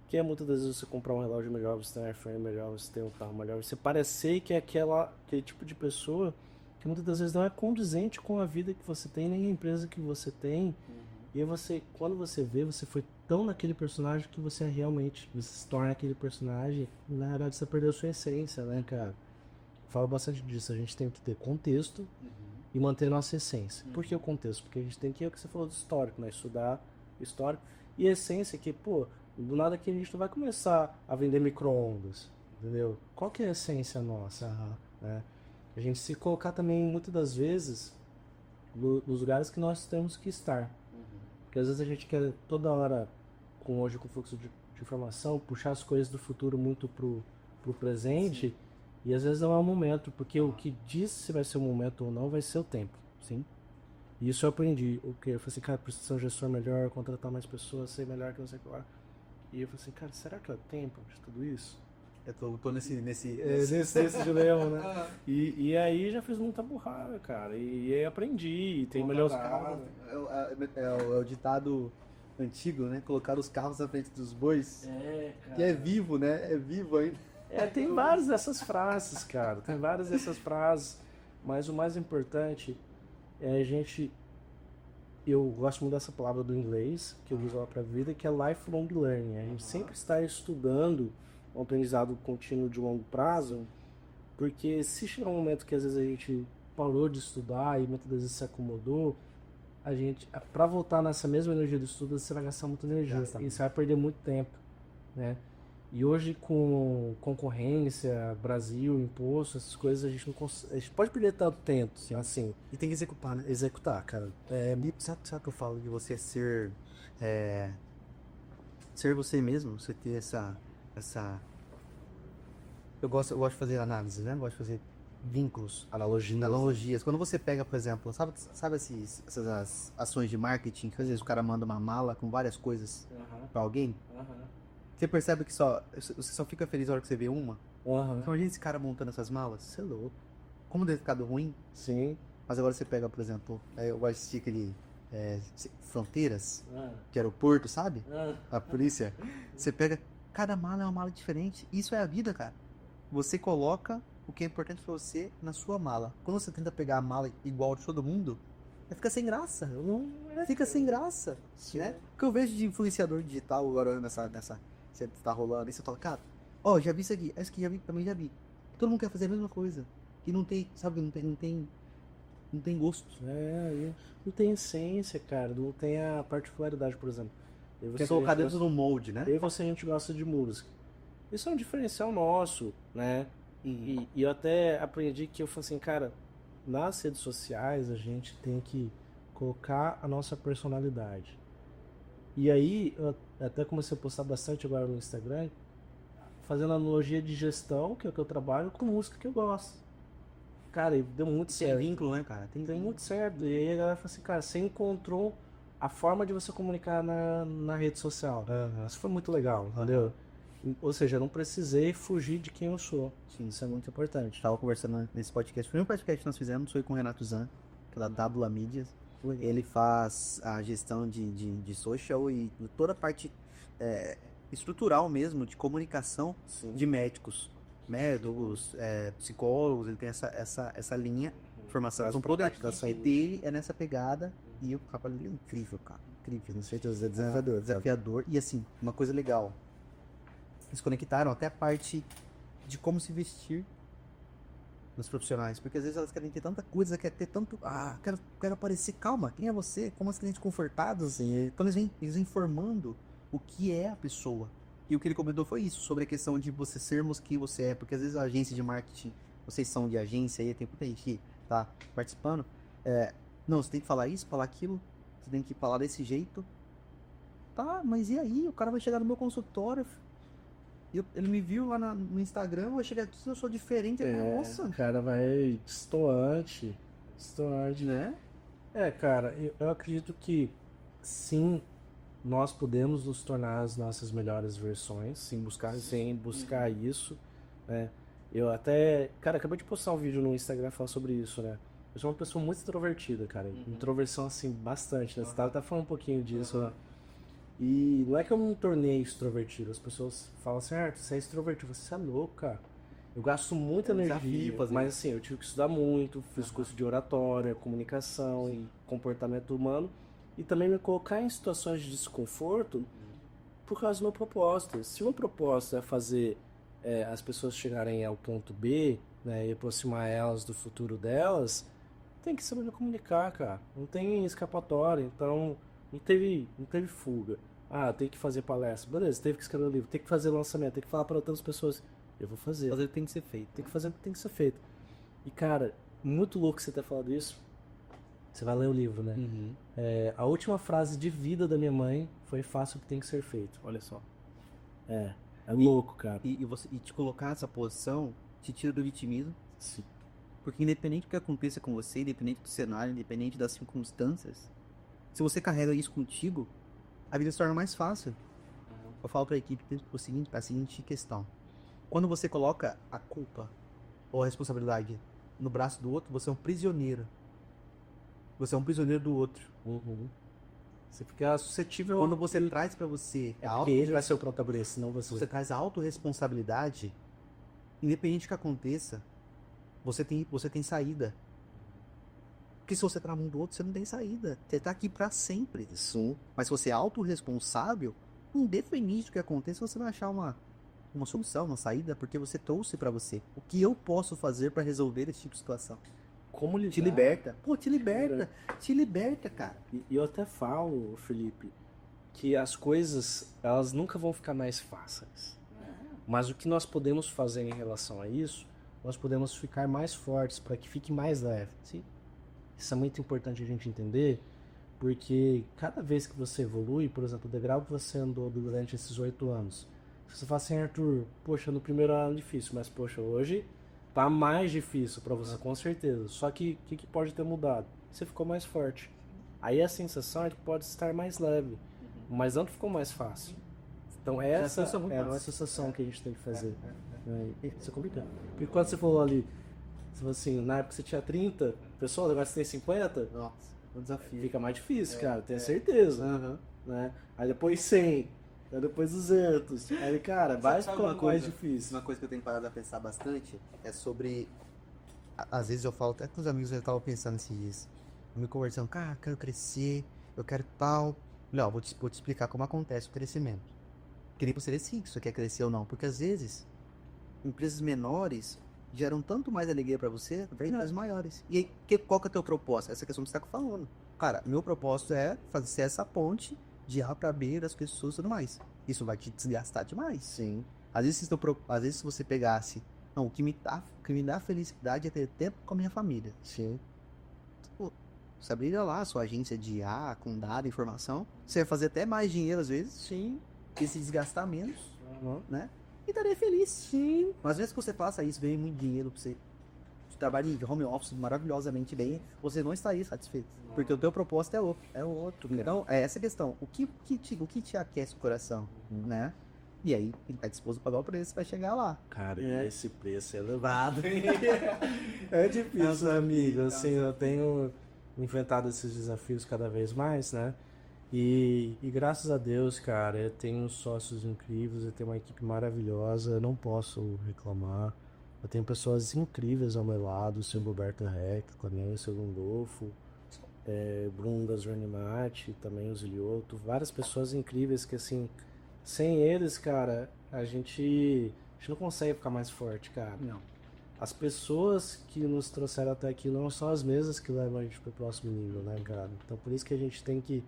que é muitas das vezes você comprar um relógio melhor, você ter um iPhone melhor, você ter um carro melhor, você parecer que é aquele tipo de pessoa que muitas das vezes não é condizente com a vida que você tem, nem a empresa que você tem. E aí quando você vê, você foi tão naquele personagem que você se torna aquele personagem, e na verdade você perdeu a sua essência, né, cara? Eu falo bastante disso, a gente tem que ter contexto e manter nossa essência. Por que o contexto? Porque a gente tem que, é o que você falou do histórico, né? Estudar histórico. E a essência que, do nada que a gente não vai começar a vender micro-ondas, entendeu? Qual que é a essência nossa, né? A gente se colocar também, muitas das vezes, nos lugares que nós temos que estar. Porque às vezes a gente quer toda hora, hoje com o fluxo de informação, puxar as coisas do futuro muito pro presente. Sim. E às vezes não é o momento, porque o que diz se vai ser o momento ou não vai ser o tempo. Sim. E isso eu aprendi. Eu falei assim, cara, preciso ser um gestor melhor, contratar mais pessoas, ser melhor que não sei o que lá. E eu falei assim, cara, será que é tempo de tudo isso? Eu tô nesse dilema, né? E aí já fiz muita burrada, cara. E aí aprendi, e tem melhorado. É o ditado antigo, né? Colocar os carros na frente dos bois. Cara. Que é vivo, né? É vivo ainda. Tem várias dessas frases, cara. Tem várias dessas frases. Mas o mais importante é eu gosto muito dessa palavra do inglês, que eu uso lá pra vida, que é lifelong learning. A gente sempre está estudando um aprendizado contínuo de longo prazo, porque se chegar um momento que às vezes a gente parou de estudar e muitas vezes se acomodou, para voltar nessa mesma energia do estudo, você vai gastar muita energia e você vai perder muito tempo, né? E hoje com concorrência, Brasil, imposto, essas coisas, a gente pode perder tanto tempo, assim. E tem que executar, né? Executar, cara. Sabe o que eu falo de você ser você mesmo, você ter essa... Eu gosto de fazer análise, né? Eu gosto de fazer vínculos, analogias. Analogias. Quando você pega, por exemplo, sabe essas ações de marketing, que às vezes o cara manda uma mala com várias coisas pra alguém? Você percebe que você só fica feliz na hora que você vê uma? Então, imagina esse cara montando essas malas. Você é louco. Como deve ter ficado ruim. Sim. Mas agora você pega, por exemplo, eu gosto de assistir aquele Fronteiras, que era o porto, sabe? A polícia. Você pega, cada mala é uma mala diferente. Isso é a vida, cara. Você coloca o que é importante pra você na sua mala. Quando você tenta pegar a mala igual de todo mundo, fica sem graça. Fica sem graça. Né? O que eu vejo de influenciador digital agora nessa você tá rolando, e você fala, cara, já vi isso aqui, essa aqui também já vi. Todo mundo quer fazer a mesma coisa. E não tem, sabe, não tem gosto. Não tem essência, cara. Não tem a particularidade, por exemplo. Quer colocar dentro do molde, né? Eu e você, a gente gosta de música. Isso é um diferencial nosso, né? E eu até aprendi que eu falei assim, cara, nas redes sociais a gente tem que colocar a nossa personalidade. E aí, eu até comecei a postar bastante agora no Instagram, fazendo analogia de gestão, que é o que eu trabalho, com música que eu gosto. Cara, e deu muito certo. Tem vínculo, né, cara? Tem muito certo. E aí a galera fala assim, cara, você encontrou a forma de você comunicar na rede social. Isso foi muito legal, entendeu? Ou seja, eu não precisei fugir de quem eu sou. Sim, isso é muito importante. Tava conversando nesse podcast. O primeiro podcast que nós fizemos foi com o Renato Zan, que é da Dábula Mídias. Ele faz a gestão de social e toda a parte estrutural mesmo, de comunicação. Sim. De médicos, psicólogos. Ele tem essa linha de formação. Então, toda a prática dele é nessa pegada. E o trabalho dele é incrível, cara. Incrível. Com certeza, é desafiador. E assim, uma coisa legal. Eles conectaram até a parte de como se vestir nos profissionais. Porque às vezes elas querem ter tanta coisa, querem ter tanto... quero aparecer. Calma, quem é você? Como os clientes confortados? Então eles vêm informando o que é a pessoa. E o que ele comentou foi isso, sobre a questão de você sermos o que você é. Porque às vezes a agência de marketing, vocês são de agência aí, tem muita gente que tá participando. Não, você tem que falar isso, falar aquilo, você tem que falar desse jeito. Tá, mas e aí? O cara vai chegar no meu consultório, ele me viu lá no Instagram, vai chegar aqui, eu sou diferente. Nossa! O cara vai destoante, né? Cara, eu acredito que sim, nós podemos nos tornar as nossas melhores versões, sem buscar isso, né? Eu até, cara, acabei de postar um vídeo no Instagram falando sobre isso, né? Eu sou uma pessoa muito extrovertida, cara. Introversão, assim, bastante, né? Você tava até falando um pouquinho disso, né? E não é que eu me tornei extrovertido. As pessoas falam assim, você é extrovertido. Você é louco, cara. Eu gasto muita energia, mas assim, eu tive que estudar muito, fiz curso de oratória, comunicação e comportamento humano. E também me colocar em situações de desconforto por causa do meu propósito. Se o meu propósito é fazer as pessoas chegarem ao ponto B, né, e aproximar elas do futuro delas, tem que saber comunicar, cara. Não tem escapatória, então não teve fuga. Tem que fazer palestra. Beleza, teve que escrever um livro, tem que fazer lançamento, tem que falar para outras pessoas. Eu vou fazer. Fazer tem que ser feito. Tem que fazer o que tem que ser feito. E, cara, muito louco você ter falado isso. Você vai ler o livro, né? A última frase de vida da minha mãe foi: faça o que tem que ser feito. Olha só. É louco, cara. E te colocar nessa posição te tira do vitimismo. Sim. Porque independente do que aconteça com você, independente do cenário, independente das circunstâncias, se você carrega isso contigo, a vida se torna mais fácil. Eu falo para a equipe a seguinte questão. Quando você coloca a culpa ou a responsabilidade no braço do outro, você é um prisioneiro. Você é um prisioneiro do outro. Você fica suscetível. Quando você traz para você... Porque ele vai ser o protagonista, senão você... Você traz a autorresponsabilidade, independente do que aconteça, você tem saída. Porque se você tá na mão do outro, você não tem saída. Você tá aqui para sempre. Sim. Mas se você é autorresponsável, independente do que aconteça, você vai achar uma solução, uma saída, porque você trouxe para você. O que eu posso fazer para resolver esse tipo de situação? Como lidar? Te liberta. Te liberta. Te liberta, cara. E eu até falo, Felipe, que as coisas, elas nunca vão ficar mais fáceis. Mas o que nós podemos fazer em relação a isso, nós podemos ficar mais fortes para que fique mais leve. Sim. Isso é muito importante a gente entender, porque cada vez que você evolui, por exemplo, o degrau que você andou durante esses 8 anos, você fala assim, Arthur, poxa, no primeiro ano difícil, mas poxa, hoje Tá mais difícil pra você, com certeza. Só que o que pode ter mudado? Você ficou mais forte. Aí a sensação é que pode estar mais leve, mas não ficou mais fácil. Então essa é a sensação que a gente tem que fazer. Isso é complicado. Porque quando você falou ali, você falou assim, na época você tinha 30 pessoas, agora você tem 50, Nossa, um desafio. fica mais difícil, cara, tenho certeza. Né? Aí depois 100, aí depois 200, aí, cara, vai ficando mais difícil. Uma coisa que eu tenho parado a pensar bastante é sobre... Às vezes eu falo, até com os amigos eu tava pensando esses dias, me conversando, cara, eu quero crescer, eu quero tal. Não, vou te explicar como acontece o crescimento. Que nem você decide se você quer crescer ou não, porque às vezes empresas menores geram tanto mais alegria pra você do que empresas maiores. E aí, qual que é o teu propósito? Essa questão que você tá falando. Cara, meu propósito é fazer essa ponte de A pra B das pessoas e tudo mais. Isso vai te desgastar demais. Sim. Às vezes, se você pegasse, não, o que me dá felicidade é ter tempo com a minha família. Sim. Pô, você abriria lá a sua agência de IA com dado, informação, você vai fazer até mais dinheiro às vezes. Sim. E se desgastar menos, né? E estaria feliz. Sim. Mas às vezes que você faça isso, vem muito dinheiro pra você. Você trabalha em home office maravilhosamente bem, você não estaria satisfeito. Porque o teu propósito é outro. É outro. Então, é essa a questão. O que te aquece o coração, né? E aí, ele tá disposto a pagar o preço pra chegar lá. Cara, esse preço é elevado. É difícil, amigo. Assim, eu tenho enfrentado esses desafios cada vez mais, né? E graças a Deus, cara, eu tenho sócios incríveis, eu tenho uma equipe maravilhosa, eu não posso reclamar. Eu tenho pessoas incríveis ao meu lado, o seu Roberto Reck, também o seu Gundolfo, Bruno da Zornimate, também o Zilioto, várias pessoas incríveis que, assim, sem eles, cara, a gente não consegue ficar mais forte, cara. Não. As pessoas que nos trouxeram até aqui não são as mesmas que levam a gente pro próximo nível, né, cara? Então por isso que a gente tem que...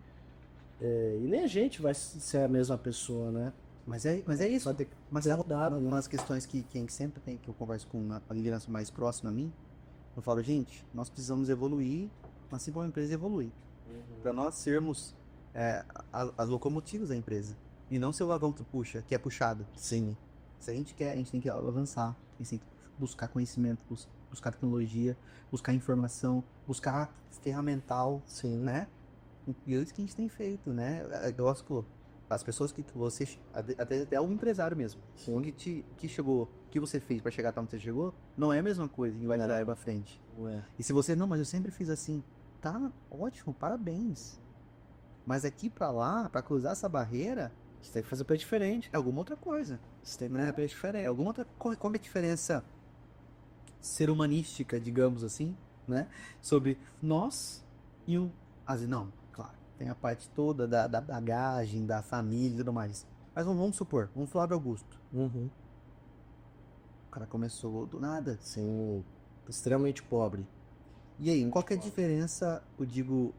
e nem a gente vai ser a mesma pessoa, né? Mas é isso. Vai ter que Mas é rodado. Uma das questões que sempre tem, que eu converso com a liderança mais próxima a mim, eu falo, gente, nós precisamos evoluir, mas se for uma empresa evoluir. Para nós sermos as locomotivas da empresa. E não ser o vagão que puxa, que é puxado. Sim. Se a gente quer, a gente tem que avançar. A gente tem que buscar conhecimento, buscar tecnologia, buscar informação, buscar ferramental, Sim. né? E é isso que a gente tem feito, né? Eu gosto que as pessoas que você, até o empresário mesmo, onde que chegou, o que você fez para chegar até onde você chegou, não é a mesma coisa que vai te dar pra frente. Ué. E se você, não, mas eu sempre fiz assim, tá ótimo, parabéns. Mas aqui pra lá, pra cruzar essa barreira, Você tem que fazer pra diferente. é alguma outra coisa. Você tem que fazer pra diferente. Alguma outra coisa. Qual é a diferença ser humanística, digamos assim, né? Sobre nós e o. Não, claro. Tem a parte toda da bagagem, da família e tudo mais. Mas vamos supor, vamos falar do Augusto. Uhum. O cara começou do nada. Sim. Extremamente pobre. E aí, qual que é a diferença, eu digo,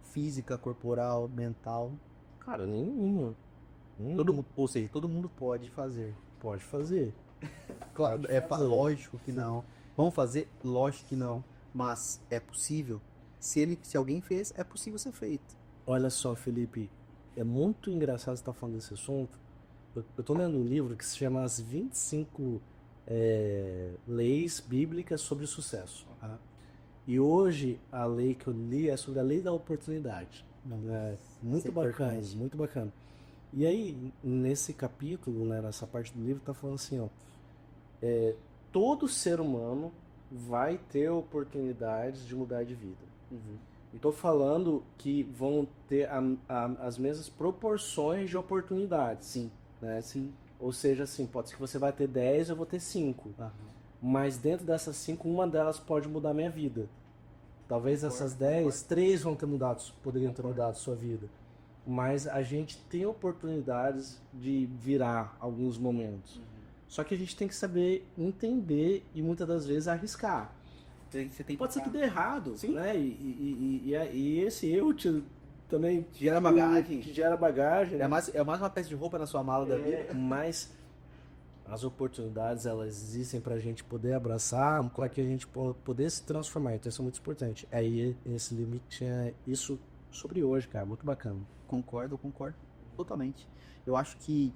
física, corporal, mental? Cara, nenhuma. Todo mundo, ou seja, todo mundo pode fazer. Pode fazer. Claro, lógico que não. Vamos fazer? Lógico que não. Mas é possível. Se alguém fez, é possível ser feito. Olha só, Felipe, é muito engraçado você estar falando desse assunto. Eu tô lendo um livro que se chama As 25 Leis Bíblicas sobre Sucesso. Tá? E hoje a lei que eu li é sobre a lei da oportunidade. Muito bacana, muito bacana. E aí, nesse capítulo, né, nessa parte do livro, tá falando assim, ó, todo ser humano vai ter oportunidades de mudar de vida. E tô falando que vão ter as mesmas proporções de oportunidades. Sim. Né? Sim. Ou seja, assim, pode ser que você vai ter 10, eu vou ter 5. Mas dentro dessas 5, uma delas pode mudar minha vida. Talvez essas 10, 3 poderiam ter mudado sua vida. Mas a gente tem oportunidades de virar alguns momentos. Só que a gente tem que saber entender e muitas das vezes arriscar. Pode ser que dê errado, Sim. né? E esse também Gera bagagem. gera bagagem. É mais uma peça de roupa na sua mala da vida. Mas as oportunidades, elas existem pra gente poder abraçar, para que a gente poder se transformar. Então isso é muito importante. Aí esse limite é isso sobre hoje, cara. Muito bacana. Concordo totalmente. Eu acho que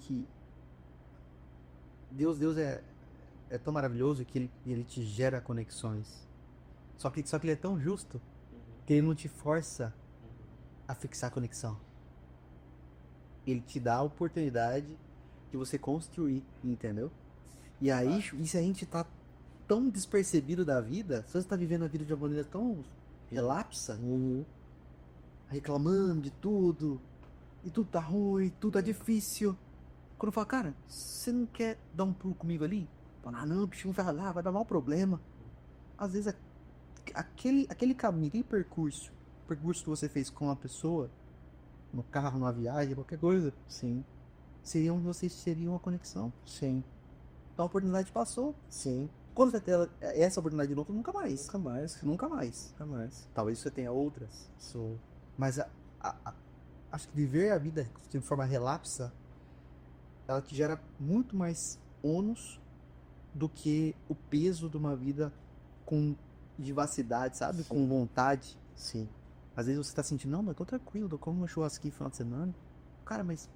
Deus é tão maravilhoso que ele te gera conexões. Só que ele é tão justo que ele não te força a fixar a conexão. Ele te dá a oportunidade de você construir, entendeu? E aí, e se a gente tá tão despercebido da vida, se você tá vivendo a vida de uma maneira tão relapsa, reclamando de tudo, e tudo tá ruim, tudo tá difícil. Quando eu falo, cara, você não quer dar um pulo comigo ali? Fala, não, bicho, vai lá, vai dar mau problema. Às vezes, aquele caminho, aquele percurso que você fez com uma pessoa, no carro, numa viagem, qualquer coisa, Sim, vocês teriam uma conexão. sim, Então a oportunidade passou. sim. Quando você tem essa oportunidade de novo, nunca mais. Nunca mais. Nunca mais. Nunca mais. Talvez você tenha outras. Sou. Mas acho que viver a vida de forma relapsa, ela te gera muito mais ônus do que o peso de uma vida com vivacidade, sabe? Sim. Com vontade. Sim. Às vezes você tá sentindo, não, mas eu tô tranquilo, eu como uma churrasquinha no final de semana. Cara, mas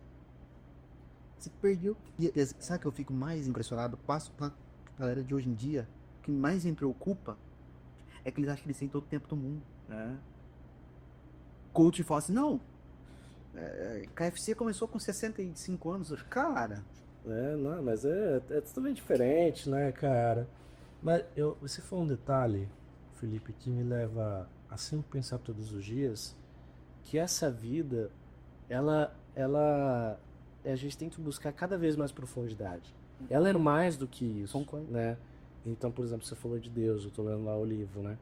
você perdeu. E sabe que eu fico mais impressionado? Passo pra galera de hoje em dia, o que mais me preocupa é que eles acham que eles têm todo o tempo do mundo. Coach fala assim, não, KFC começou com 65 anos. Cara, Não, mas é totalmente diferente, né, cara? Mas você falou um detalhe, Felipe, que me leva a sempre pensar todos os dias que essa vida, a gente tem que buscar cada vez mais profundidade. Ela é mais do que isso, Concordo. né? Então, por exemplo, você falou de Deus, eu tô lendo lá o livro, né?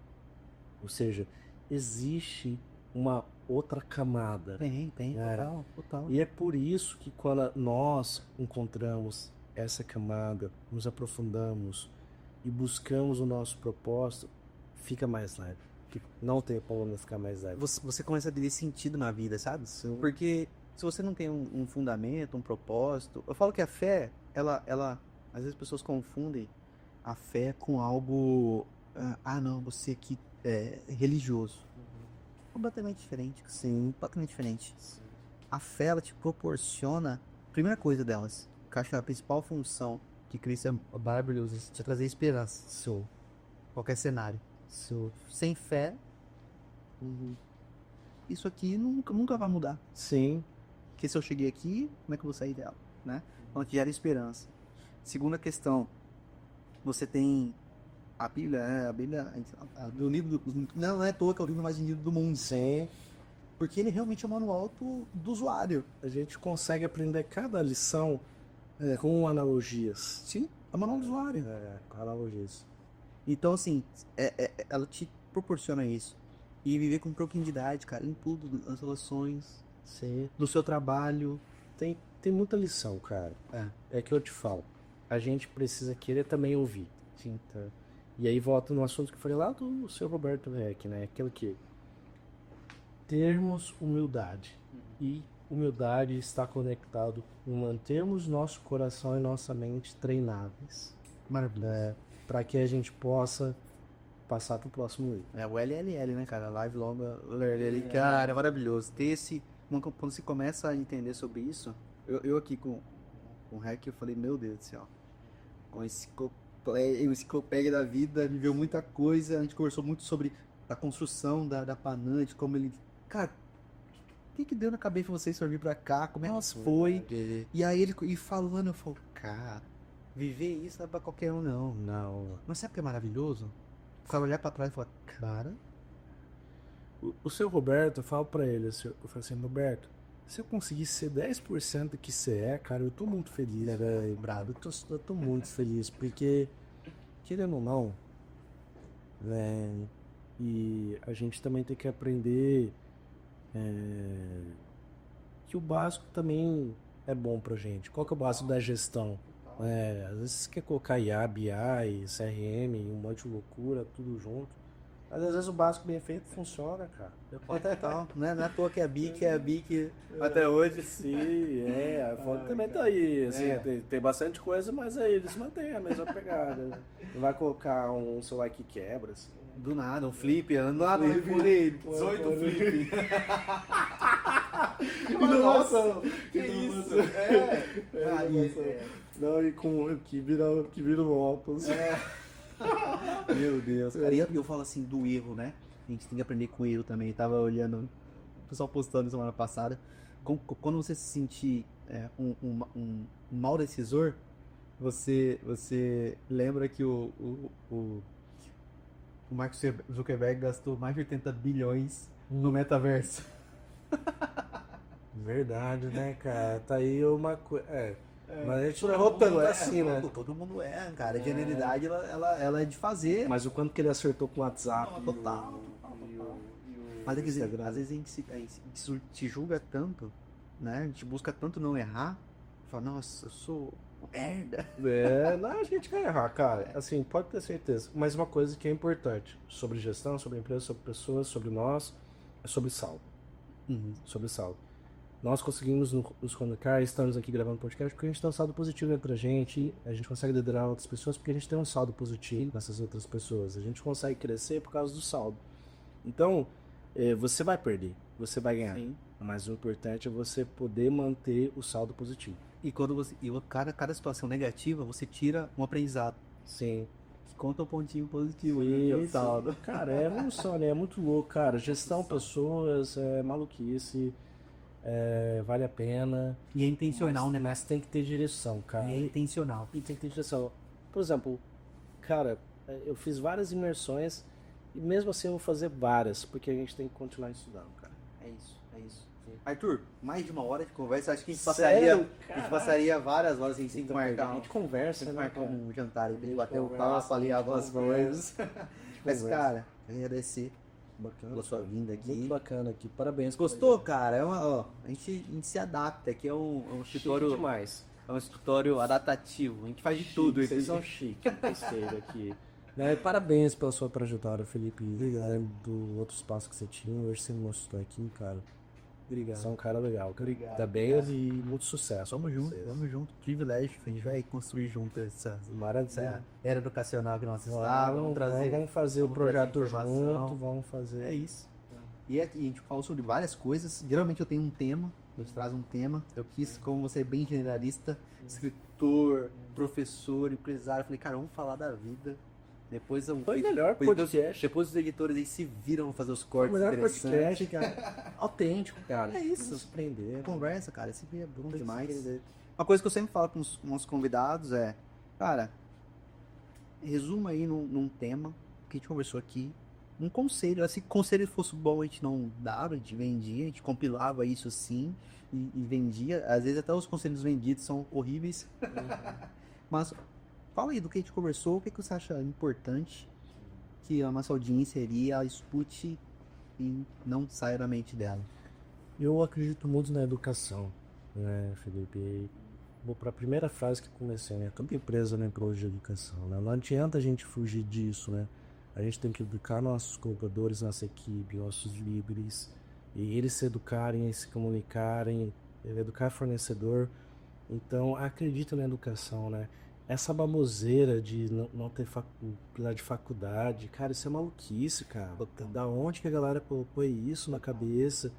Ou seja, existe uma outra camada. tem, Cara, total. E é por isso que quando nós encontramos essa camada, nos aprofundamos e buscamos o nosso propósito, fica mais leve. Não tem como não ficar mais leve. Você começa a ter sentido na vida, sabe? Porque se você não tem um fundamento, um propósito... Eu falo que a fé, ela às vezes as pessoas confundem a fé com algo... não, você aqui é religioso. Completamente diferente. Sim. Completamente diferente. Sim. A fé, ela te proporciona... Primeira coisa delas, que eu acho que a principal função que Christian Barber usa, é te trazer esperança. Sim. Qualquer cenário. Sem fé, isso aqui nunca vai mudar. Sim. Porque se eu cheguei aqui, como é que eu vou sair dela, né? Então te gera esperança. Segunda questão, você tem a Bíblia, do livro não é à toa que é o livro mais vendido do mundo. Sim. Porque ele realmente é o manual do usuário. A gente consegue aprender cada lição com analogias. Sim, é o manual do usuário. Com analogias. Então, assim, ela te proporciona isso. E viver com profundidade, cara, em tudo, nas relações, Sim. no seu trabalho. Tem muita lição, cara. É que eu te falo. A gente precisa querer também ouvir. Sim. Tá? E aí volta no assunto que eu falei lá do seu Roberto Reck, né? Aquilo que termos humildade. E humildade está conectado com mantermos nosso coração e nossa mente treináveis. Maravilha. Para que a gente possa passar pro próximo nível. O LLL, né, cara? Live Longa LLL. Cara, é maravilhoso. Ter esse... Quando você começa a entender sobre isso, eu aqui com o Rec, eu falei, meu Deus do céu. Com a enciclopédia da vida, viveu muita coisa. A gente conversou muito sobre a construção da Panante, como ele... Cara, o que deu na cabeça de vocês pra vir pra cá? Como é que foi? E aí ele falando, eu falo, cara, viver isso não é pra qualquer um, não. Não. Mas sabe o que é maravilhoso? Ficava olhar pra trás e falar, cara... O seu Roberto, eu falo pra ele, eu falo assim, Roberto, se eu conseguisse ser 10% do que você é, cara, eu tô muito feliz, velho, brabo, eu tô muito feliz, porque, querendo ou não, velho, e a gente também tem que aprender que o básico também é bom pra gente. Qual que é o básico da gestão? Às vezes você quer colocar IA, BI, CRM, um monte de loucura, tudo junto. Mas às vezes o básico bem feito funciona, cara. Total. Não é à toa que é a BIC até hoje. Sim, a foto também tá aí. Assim, tem bastante coisa, mas aí eles mantêm a mesma pegada. Não vai colocar um celular que quebra, assim. Do nada, um flip, nada no iPhone 18 flip. Inovação! Que isso? Não, e com que vira um óculos. Meu Deus, cara. E eu falo assim do erro, né? A gente tem que aprender com o erro também. Eu tava olhando o pessoal postando semana passada. Quando você se sentir um mau decisor, você lembra que o Mark Zuckerberg gastou mais de 80 bilhões no metaverso. Verdade, né, cara? Tá aí uma coisa. Mas a gente não errou tanto assim, né? Todo mundo cara. A genialidade, ela é de fazer. Mas o quanto que ele acertou com o WhatsApp. Total. Mas é que dizer, às vezes a gente se julga tanto, né? A gente busca tanto não errar. Fala, nossa, eu sou merda. Não, a gente vai errar, cara. Assim, pode ter certeza. Mas uma coisa que é importante sobre gestão, sobre empresa, sobre pessoas, sobre nós, é sobre saldo. Sobre saldo. Nós conseguimos nos comunicar, estamos aqui gravando podcast porque a gente tem um saldo positivo entre a gente consegue liderar outras pessoas porque a gente tem um saldo positivo nessas outras pessoas. A gente consegue crescer por causa do saldo. Então, você vai perder, você vai ganhar. Sim. Mas o importante é você poder manter o saldo positivo. E quando cada situação negativa, você tira um aprendizado. Sim. Que conta um pontinho positivo. Isso. Saldo. Cara, é evolução, né? É muito louco, cara. Gestão pessoas, maluquice. Vale a pena. E é intencional, né? Mas tem que ter direção, cara. É intencional. E tem que ter direção. Por exemplo, cara, eu fiz várias imersões e mesmo assim eu vou fazer várias, porque a gente tem que continuar estudando, cara. É isso. Sim. Arthur, mais de uma hora de conversa, acho que a gente passaria várias horas sem marcar. A gente conversa, né? Marcar um jantar e bater o papo ali, algumas coisas. Mas, cara, eu agradecer. Bacana. Pela sua vinda aqui. Muito bacana aqui. Parabéns. Gostou, cara? A gente se adapta. Aqui é um escritório demais. É um escritório adaptativo. A gente faz de tudo. Vocês são chiques. Gostei aqui. Parabéns pela sua trajetória, Felipe. Obrigado do outro espaço que você tinha. Hoje você me mostrou aqui, cara. Obrigado. Você é um cara legal. Obrigado. Tá bem e muito sucesso. Vamos junto. Privilégio. A gente vai construir junto essa era educacional que nós estávamos. Vamos fazer o projeto junto. Vamos fazer. É isso. E a gente falou sobre várias coisas. Geralmente eu tenho um tema. Eu trago um tema. Eu quis, como você é bem generalista, escritor, professor, empresário. Eu falei, cara, vamos falar da vida. Depois foi melhor podcast. Depois os editores aí se viram a fazer os cortes. Melhor podcast, cara. Autêntico, cara. É isso. Surpreender. Conversa, cara. Esse é bom demais. Uma coisa que eu sempre falo com os nossos convidados é, cara, resuma aí num tema que a gente conversou aqui. Um conselho. Se conselho fosse bom, a gente não dava, a gente vendia, a gente compilava isso assim e vendia. Às vezes até os conselhos vendidos são horríveis. Mas fala aí do que a gente conversou, o que você acha importante que a nossa audiência ela escute e não saia da mente dela? Eu acredito muito na educação, né, Felipe? Vou para a primeira frase que comecei, né? Toda empresa não entrou de educação, né? Não adianta a gente fugir disso, né? A gente tem que educar nossos colaboradores, nossa equipe, nossos líderes, e eles se educarem, se comunicarem, educar fornecedor. Então, acredito na educação, né? Essa baboseira de não ter de faculdade, cara, isso é maluquice, cara. Da onde que a galera colocou isso na cabeça?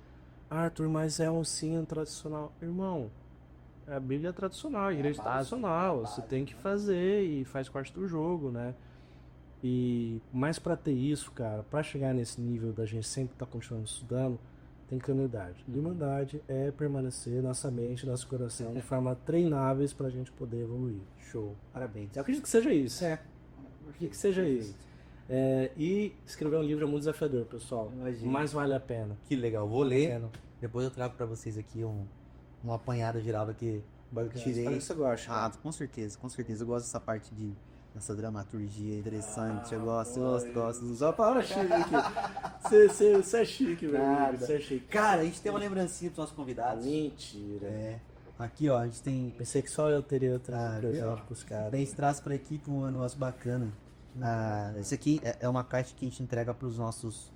Arthur, mas é um ensino tradicional. Irmão, a Bíblia é tradicional, a igreja é tradicional. Você tem que fazer e faz parte do jogo, né? E mais pra ter isso, cara, pra chegar nesse nível da gente sempre estar continuando estudando, tem que ter humildade. E humildade é permanecer nossa mente, nosso coração de forma treináveis pra gente poder evoluir. Show. Parabéns. Eu acredito que seja isso. Acredito que seja isso. E escrever um livro é muito desafiador, pessoal. Imagina. Mas vale a pena. Que legal. Vou ler. Depois eu trago pra vocês aqui um apanhado geral que tirei. Espero que você goste. Com certeza. Eu gosto dessa parte dessa dramaturgia interessante. Eu gosto. Só a palavra chique aqui. Você é chique, velho. Você é chique. Cara, a gente tem uma lembrancinha dos nossos convidados. Mentira. Aqui, ó, a gente tem... Pensei que só eu teria outra presente pros caras. Tem esse traço pra equipe, um negócio bacana. Esse aqui é uma caixa que a gente entrega pro nosso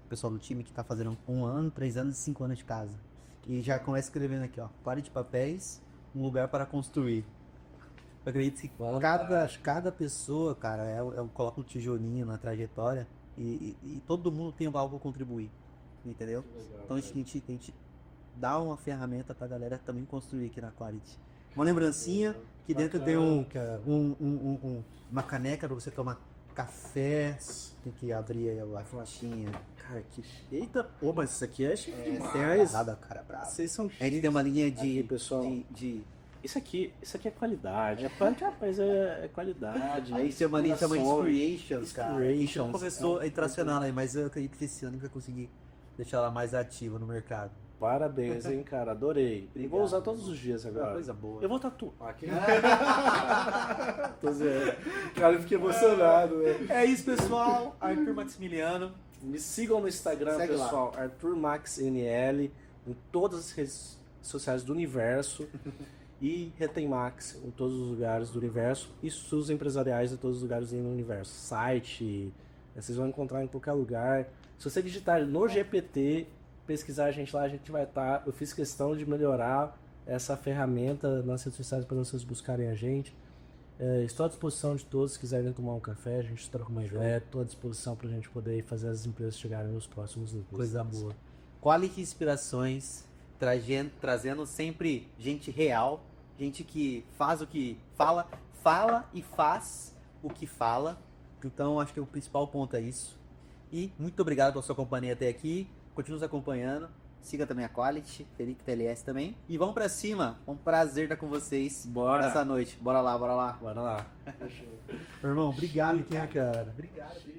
pessoal do time que tá fazendo 1 ano, 3 anos e 5 anos de casa. E já começa escrevendo aqui, ó, pare de papéis, um lugar para construir. Eu acredito que cada pessoa, cara, eu coloco um tijolinho na trajetória e todo mundo tem algo a contribuir, entendeu? Legal, então a gente dá uma ferramenta pra galera também construir aqui na Quality. uma lembrancinha, que dentro tem cara. uma caneca pra você tomar café. Tem que abrir aí a flechinha. Cara, que... Eita, pô, mas isso aqui é chique Essa demais. nada, cara, bravo. Vocês são A gente tem uma linha Aqui, pessoal. de Isso aqui é qualidade. É qualidade, rapaz, é qualidade. aí tem uma linha que chama Inspirações. Inspirations, cara. Inspirations. Começou a entrar nacional aí, mas eu acredito que esse ano a gente vai conseguir deixar ela mais ativa no mercado. Parabéns, hein, cara. Adorei. Eu Obrigado. vou usar todos os dias É uma agora. coisa boa. Eu vou tatuar aqui. Tô zoando. Cara, eu fiquei emocionado, velho. É isso, pessoal. Arthur Maximiliano. Me sigam no Instagram, Segue lá. pessoal. ArthurMaxNL. Em todas as redes sociais do universo. E Retém Max em todos os lugares do universo. E SUS empresariais em todos os lugares do universo. Site, vocês vão encontrar em qualquer lugar. Se você digitar no GPT, pesquisar a gente lá, a gente vai estar. Eu fiz questão de melhorar essa ferramenta nas redes sociais para vocês buscarem a gente. Estou à disposição de todos, se quiserem tomar um café, a gente troca uma ideia. Estou à disposição para a gente poder fazer as empresas chegarem nos próximos níveis. Coisa boa. Quality Inspirações, trazendo sempre gente real, gente que faz o que fala e faz o que fala. Então, acho que o principal ponto é isso. E muito obrigado pela sua companhia até aqui. Continue nos acompanhando. Siga também a Quality, Felipe TLS também. E vamos pra cima. Um prazer estar com vocês Bora. nessa noite. Bora lá, bora lá. Bora lá. Irmão, obrigado, cara. Obrigado.